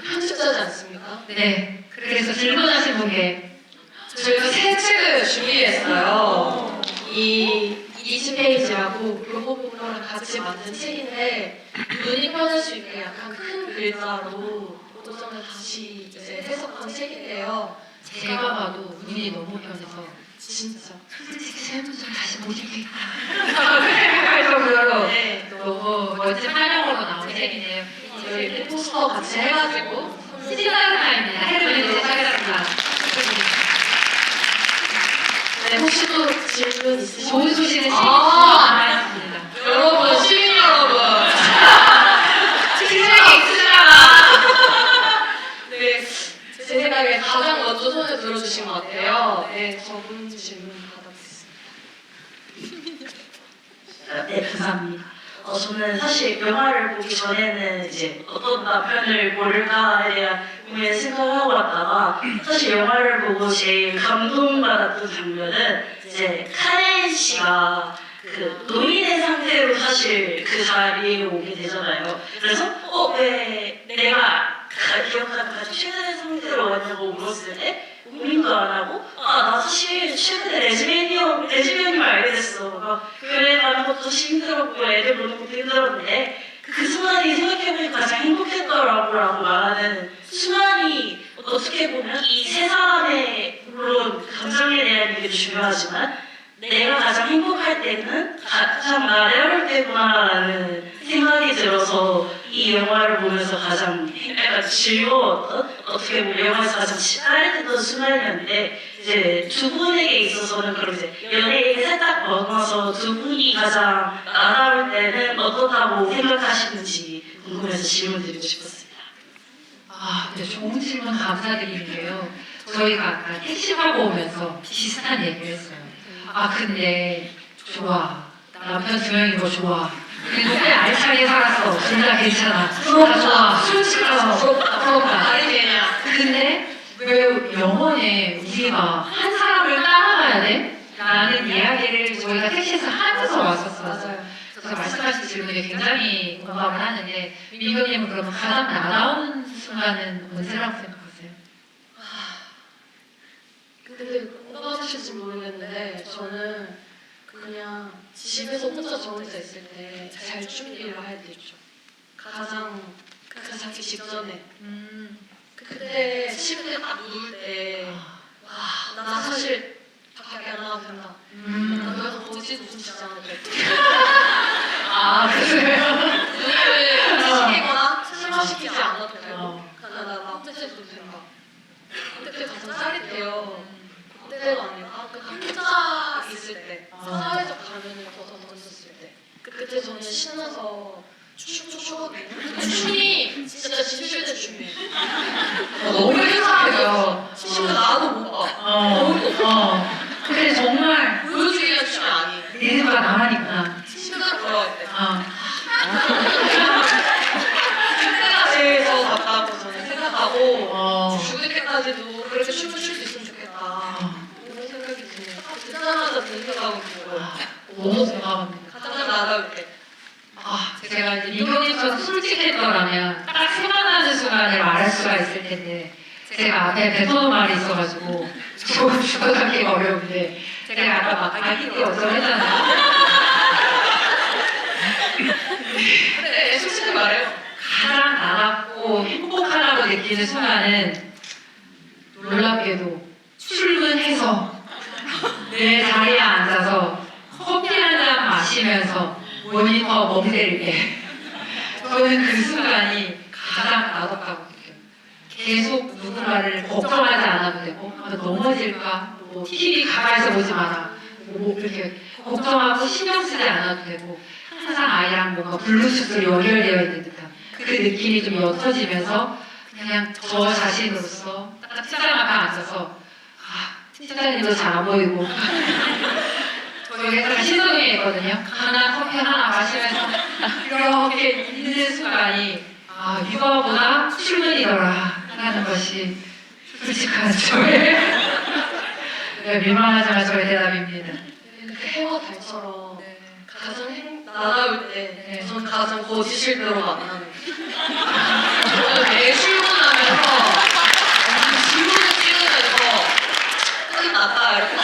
편집자지 않습니까? 네, 그래서 질문하신 분께 저희가 새 책을 준비했어요. 이 20페이지라고 로봇부모랑 같이 만든 책인데 눈이 편할 수 있게 약간 큰 글자로 도전을 다시 이제 해석한 책인데요. 제가 봐도 눈이 너무 편해서 진짜 솔직히 세 문장 다시 못 읽겠다 생각할 정도로 네, 너무 멋진 활용으로 나온 책이네요. 저희 포스터 같이 해가지고 시리즈입니다. 해드리도록 하겠습니다. 네, 혹시 또 질문 있으시면 좋은 소식은 시리즈 나왔습니다. 여러분, 시민 여러분 실력이 있으시잖아. 네, 제 생각에 가장 먼저 손을 들어주신 것 같아요. 네, 저분 질문 받아보겠습니다. 네, 감사합니다. 저는 사실 영화를 보기 전에는 이제 어떤 남편을 고를까에 대한 고민을 생각하고 왔다가 사실 영화를 보고 제일 감동받았던 장면은 이제 카렌 씨가 그 노인의 상태로 사실 그 자리에 오게 되잖아요. 그래서 왜 내가 기억하는 가장 최근의 상태로 왔냐고 물었을 때 고민도 안 하고 나 사실 최근에 레즈비언임을 알게 됐어. 교회 가는 것도 사실 힘들었고 애들 보는 것도 힘들었는데 그 순간이 생각해보니까 가장 행복했더라고 말하는 순간이 어떻게 보면 이 세 사람의 물론 감정에 대한 얘기도 중요하지만 내가 가장 행복할 때는 가장 나를 때구나라는 생각이 들어서 이 영화를 보면서 가장 약간 즐거웠던, 어떻게 보면 영화에서 가장 짜릿했던 순간이었는데, 이제 두 분에게 있어서는 그럼 이제 연예인 살짝 넘어서 두 분이 가장 나다울 때는 어떻다고 생각하시는지 궁금해서 질문 드리고 싶었습니다. 아, 네, 좋은 질문 감사드리는데요. 저희가 아까 택시 타고 오면서 비슷한 얘기를 했어요. 아, 근데 좋아. 남편 2명인 거 좋아. 그리고 꽤 알차게 살았어. 둘 다 괜찮아. 다 좋아. 술 취해서 부럽다. 다리 되냐? 근데 왜 영원에 우리가 한 사람을 따라가야 돼? 라는 이야기를 저희가 택시에서 하면서 왔었어요. 맞아요. 그래서 말씀하신 질문에 굉장히 공감을 하는데, 민경님은 그러면 가장 나다운 순간은 언제라고 생각하세요? 근데 공감하실지 모르겠는데 저는 그냥 집에서 혼자 저 혼자 있을 때 잘 준비를 할 때 있죠. 가장 자기 직전에 그때 침대에 딱 누울 때 와, 나 사실 밖에 안 나가도 된다. 그래서 거짓 웃음 치지 않아도 돼. 아, 그래요? 눈을 시키거나 실망시키지 않아도 되고 나 혼자서도 된다. 그때 가장 짜릿해요. 그때가 아니라 그 혼자 있을 때 사회적 가면을 던졌을 때 그때 저는 신나서 춤 추거든요. 춤이 진짜 진실된 춤이에요. 너무 행복해요. 심지어 나도 못 봐. 근데 정말 보여주기 위한 춤이 아니에요. 리듬가 남아니까. 심장 걸어갈 때. 아, 그때가 제일 더 답답하고 저는 생각하고 어. 죽을 때까지도 그렇게 춤을 출 수 있으면 좋겠다. 그런 생각이 드네요. 듣자마자 든 생각이 들어요. 너무 생각합니다. 가장 나다울 때. 아, 제가 이제 민경님처럼 솔직했더라면 딱 생각나는 순간을 말할 수가 있을 텐데, 제가 앞에 뱉어놓은 말이 있어가지고 조금 죽어가기가 어려운데, 제가 아까 막 아기 때 어쩌고 했잖아요. 네, 솔직히 말해요. 가장 나답고 행복하다고 느끼는 순간은 놀랍게도 출근해서 내 자리에 앉아서 커피 한 잔 마시면서 모니터 멍때릴 때, 저는 그 순간이 가장 나답다고 느껴요. 계속 누군가를 걱정하지 않아도 되고, 넘어질까, 뭐 TV 가까이서 보지 마라, 뭐 이렇게 걱정하고 신경 쓰지 않아도 되고, 항상 아이랑 뭔가 블루투스로 연결되어 있는 듯한 그 느낌이 좀 옅어지면서 그냥 저 자신으로서 딱 팀장 앞에 앉아서, 아, 팀장님도 잘 안 보이고 저희 회사가 신성에 있거든요. 하나 커피 하나 마시면서 이렇게 있는 순간이, 아, 육아보다 출근이더라 라는 것이 솔직한 저의 민망하지만 저의 대답입니다. 그 해와 달처럼 가장 나다울 때 전 가장 거짓일 대로 만나는 저는 매일 출근하면서 지문을 찍으면서 끝났다 이렇게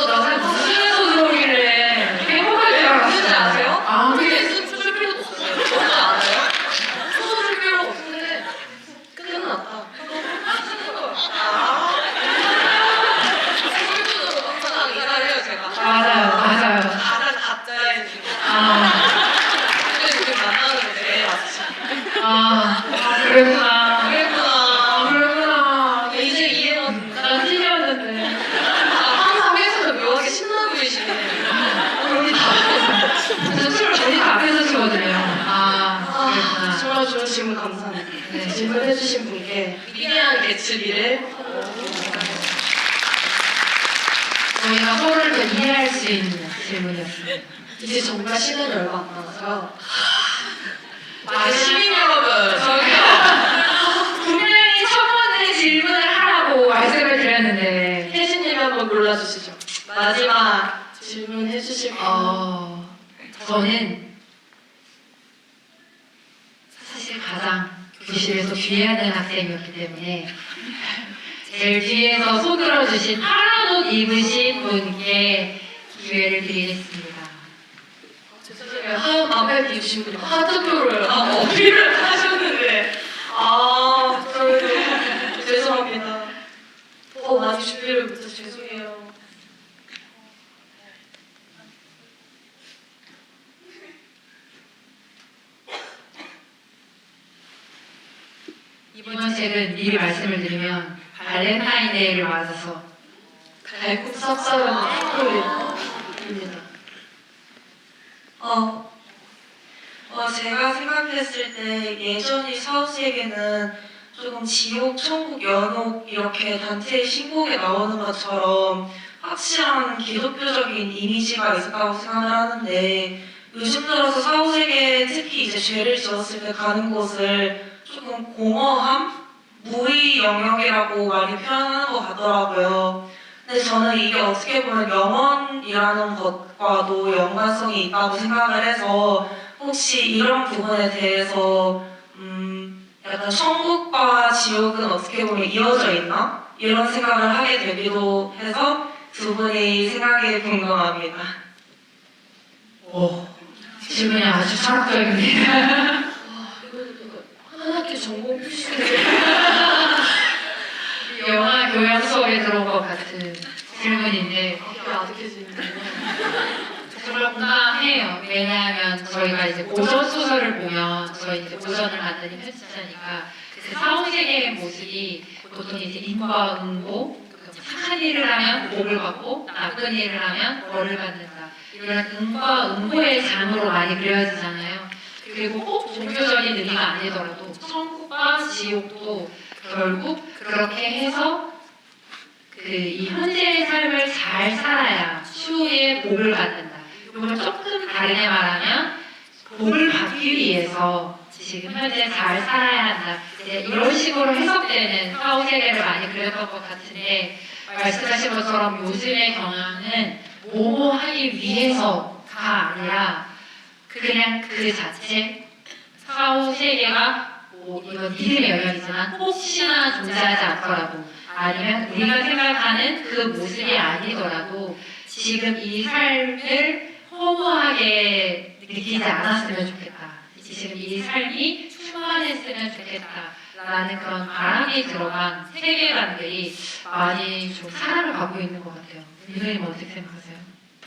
나는 무슨 소리길래 행복할 줄 무슨지 알았어. 아세요? 아, 그게 쓸 필요도 없어요. 저도 알아요. 소설 필요가 없는데 끝났다. 소설도 항상 일하래요 제가. 맞아요. 가장 가짜의 느낌. 아, 근데 우리 만나는데 매일 아침. 그랬구나. 그랬구나. 이제 이해가 된다. 난 찐이었는데. 항상 회사에서 묘하게 신나 보이시네. 우리 다 앞에서 치거든요. 그랬구나. 정말 좋은 질문 감사합니다. 네. 질문해주신 분께 위대한 개츠비를 저희가 서로를 더 이해할 수 있는 질문이었습니다. 이제 정말 시간이 얼마 안 남아서요. 시민 여러분, 저희요. 분명히 첫 번째 질문을 하라고 말씀을 드렸는데, 혜진님이 한번 골라주시죠. 마지막 질문 해주실 분. 저는 사실 가장 교실에서 귀하는 학생이었기 때문에 제일 뒤에서 손들어주신 파란 옷 입으신 분께 기회를 드리겠습니다. 죄송해요. 앞에 계신 분이 하트표를 어필을 하셨는데 저희도 죄송합니다. 더 많이 준비를 못해서 죄송해요. 이번 책은 미리 말씀을 드리면 발렌타인데이를 맞아서 달콤 쌉싸름한 초콜릿입니다. 제가 생각했을 때 예전이 사후세계는 조금 지옥, 천국, 연옥 이렇게 단테의 신곡에 나오는 것처럼 확실한 기독교적인 이미지가 있었다고 생각을 하는데 요즘 들어서 사후세계 특히 이제 죄를 지었을 때 가는 곳을 조금 공허함? 무의 영역이라고 많이 표현하는 것 같더라고요. 근데 저는 이게 어떻게 보면 영원이라는 것과도 연관성이 있다고 생각을 해서 혹시 이런 부분에 대해서 약간 천국과 지옥은 어떻게 보면 이어져 있나? 이런 생각을 하게 되기도 해서 두 분의 생각이 궁금합니다. 오, 질문이 아주 철학적입니다. 이거 한 학기 전공 표시로 영화 교양 수업에 들어온 것 같은 질문인데 아득해지는군요. 정말 공감해요. 왜냐하면 저희가 이제 고전 소설을 보면 저희 이제 고전을 만드는 편집자니까 그 사후세계의 모습이 보통 이제 인과 응보, 착한 일을 하면 복을 받고 나쁜 일을 하면 벌을 받는다. 이런 응과 응보의 장으로 많이 그려지잖아요. 그리고 꼭 종교적인 의미가 아니더라도 천국과 지옥도 결국 그렇게 해서 이 현재의 삶을 잘 살아야 추후에 복을 받는다. 이걸 조금 다르게 말하면 복을 받기 위해서 지금 현재 잘 살아야 한다. 이제 이런 식으로 해석되는 사후 세계를 많이 그렸던 것 같은데 말씀하신 것처럼 요즘의 경향은 뭐뭐 하기 위해서가 아니라 그냥 그 자체 사후 세계가 뭐 이건 믿음의 영역이지만 혹시나 존재하지 않더라도 아니면 우리가 생각하는 그 모습이 아니더라도 지금 이 삶을 허무하게 느끼지 않았으면 좋겠다. 지금 이 삶이 충만했으면 좋겠다. 라는 그런 바람이 들어간 세계관들이 많이 좀 사랑을 받고 있는 것 같아요. 선생님 어떻게 생각하세요?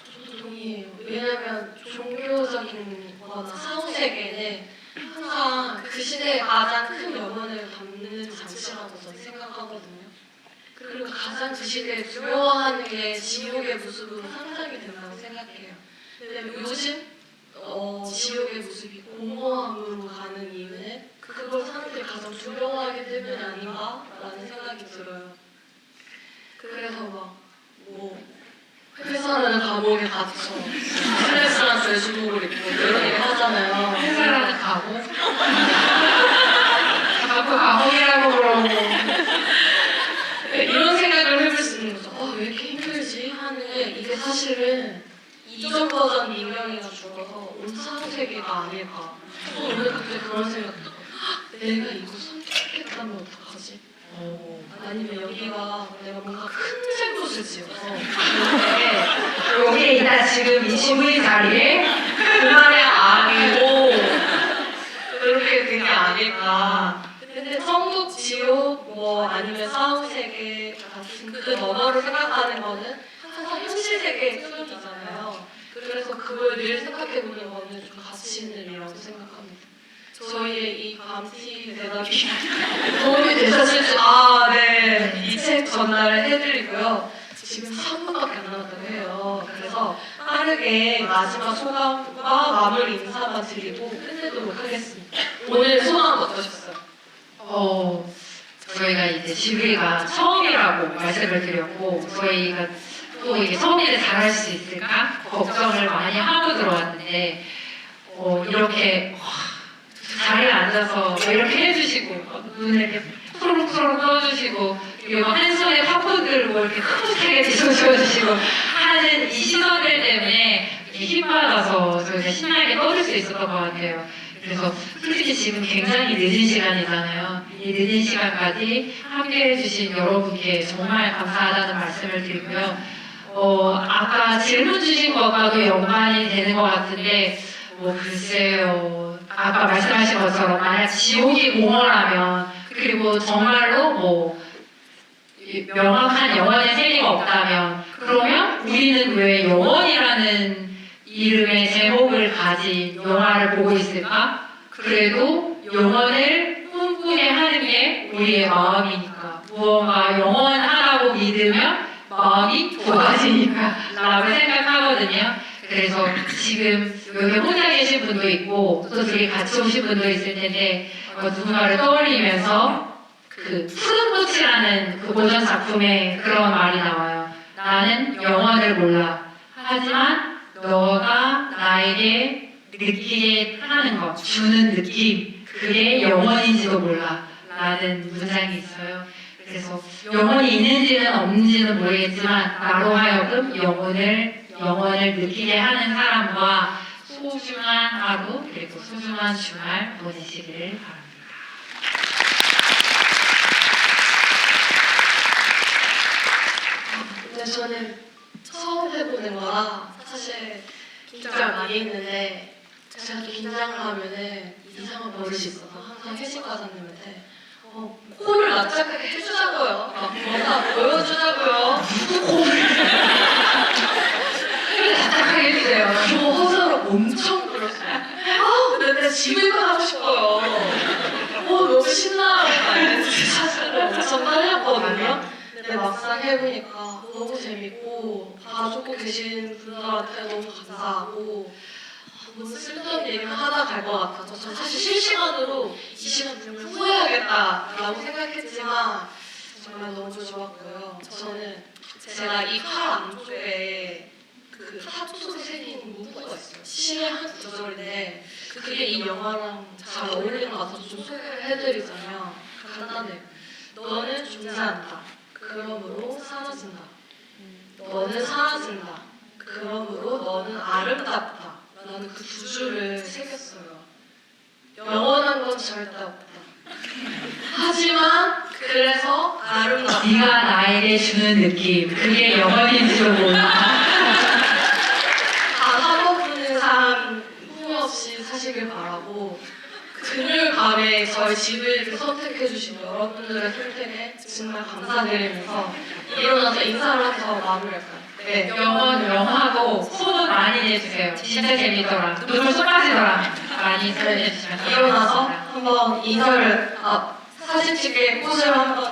저도 동의해요. 왜냐면 종교적인 거나 사후세계는 항상 그 시대에 가장 큰 영혼을 담는 장치라고 저는 생각하거든요. 그리고 가장 그 시대에 두려워하는 게 지옥의 모습으로 상상이 된다고 생각해요. 근데 요즘 지옥의 모습이 공허함으로 가는 이유는 그걸 사람들이 가장 두려워하기 때문이 아닌가라는 생각이 들어요. 그래서 회사라는 감옥에 갇혀 스트레스랑 죄수복을 입고 이런 얘기 하잖아요. 회사라는 감옥? 자꾸 감옥이라고 그러고 이런 생각을 해볼 수 있는 거죠. 왜 이렇게 힘들지? 하는 이게 사실은 이전 버전 민경이가 죽어서 온 사후세계가 아닐까. 오늘 갑자기 그런 생각도 내가 이거 선택했다면 어떡하지? 아니면 여기가 내가 뭔가 큰 잘못을 지어서 여기에 있다 지금 이 지구의 자리에 그날이 아니고 그렇게 된 게 아닐까. 근데 천국, 지옥, 아니면 사후세계 같은 그 너머를 생각하는 거는 항상 현실 세계의 표현이잖아요. 그래서 그걸 늘 생각해보는 거는 좀 가치 있는 일이라고 생각합니다. 저희의 이 밤티 대답이 도움이 되셨을지 네. 이 책 전달을 해드리고요. 지금 3분밖에 안 남았다고 해요. 그래서 빠르게 마지막 소감과 마무리 인사만 드리고 끝내도록 하겠습니다. 오늘 소감 어떠셨어요? 저희가 이제 지구가 처음이라고 말씀을 드렸고 저희가 또 이게 처음인데 잘할 수 있을까 걱정을 많이 하고 들어왔는데 이렇게 자리에 앉아서 이렇게 해주시고 눈에 이렇게 소록소록 떠주시고 그리고 한 손에 팝콘 들고 이렇게 흐뭇하게 뒤집어주시고 하는 이 시선들 때문에 힘받아서 저희가 신나게 떠들 수 있었던 것 같아요. 그래서 솔직히 지금 굉장히 늦은 시간이잖아요. 이 늦은 시간까지 함께 해주신 여러분께 정말 감사하다는 말씀을 드리고요. 아까 질문 주신 것과도 연관이 되는 것 같은데 글쎄요. 아까 말씀하신 것처럼 만약 지옥이 공허라면 그리고 정말로 명확한 영원의 세계가 없다면 그러면 우리는 왜 영원이라는 이름의 제목을 가진 영화를 보고 있을까? 그래도 영원을 꿈꾸게 하는 하는 게 우리의 마음이니까 무언가 영원하다고 믿으면 마음이 좋아지니까 라고 생각하거든요. 그래서 지금 여기 혼자 계신 분도 있고 또 둘이 같이 오신 분도 있을 텐데 누군가를 떠올리면서 그 푸른 꽃이라는 그 고전 작품에 그런 말이 나와요. 나는 영원을 몰라. 하지만 너가 나에게 느끼게 하는 것, 주는 느낌, 그게 영원인지도 몰라. 라는 문장이 있어요. 그래서 영혼이 있는지는 없는지는 모르겠지만 나로 하여금 영혼을 느끼게 하는 사람과 소중한 하루 그리고 소중한 주말 보내시기를 바랍니다. 근데 저는 처음 해보는 거라 사실 긴장을 많이 했는데 제가 또 긴장을 하면은 이상한 버릇이 있어서 항상 회식과장님한테 코를 납작하게 해주자고요. 막 뭔가 보여주자고요. 납작하게 해주세요. 저 허세로 엄청 들었어요. 근데 집에 가고 싶어요. 너무 신나고 사실 엄청 떨렸거든요. 근데 막상 해보니까 너무 재밌고 봐주고 계신 분들한테 너무 감사하고 무슨 쓸데없는 얘기만 하다 갈 것 같아서 저는 사실 실시간으로 이 시간 들으면 후회하겠다라고 생각했지만 정말 너무 좋았고요. 저는 제가 이 칼 안쪽에 그 타투 새긴 문구가 있어요. 시의 한 구절인데 그게 이 영화랑 잘 어울리는 것 같아서 좀 소개를 해드리자면 간단해요. 너는 존재한다. 그러므로 사라진다. 너는 사라진다. 그러므로 너는 아름답다. 라는 그 두 줄을 새겼어요. 영원한 건 절대 없다. 하지만 그래서 아름답다. 네가 나에게 주는 느낌, 그게 영원인지도 몰라. 단 한 번뿐인 삶 후회 없이 사시길 바라고 금요일 밤에 저희 집을 선택해주신 여러분들의 선택에 정말 감사드리면서 일어나서 인사를 하면서 마무리할까요? 네. 영하고 소문 많이 내주세요. 진짜 재밌더라. 눈물 쏟아지더라. 많이 소문내주시면 일어나서 감사하겠습니다. 한번 인사를 사진 찍게 포즈를 한번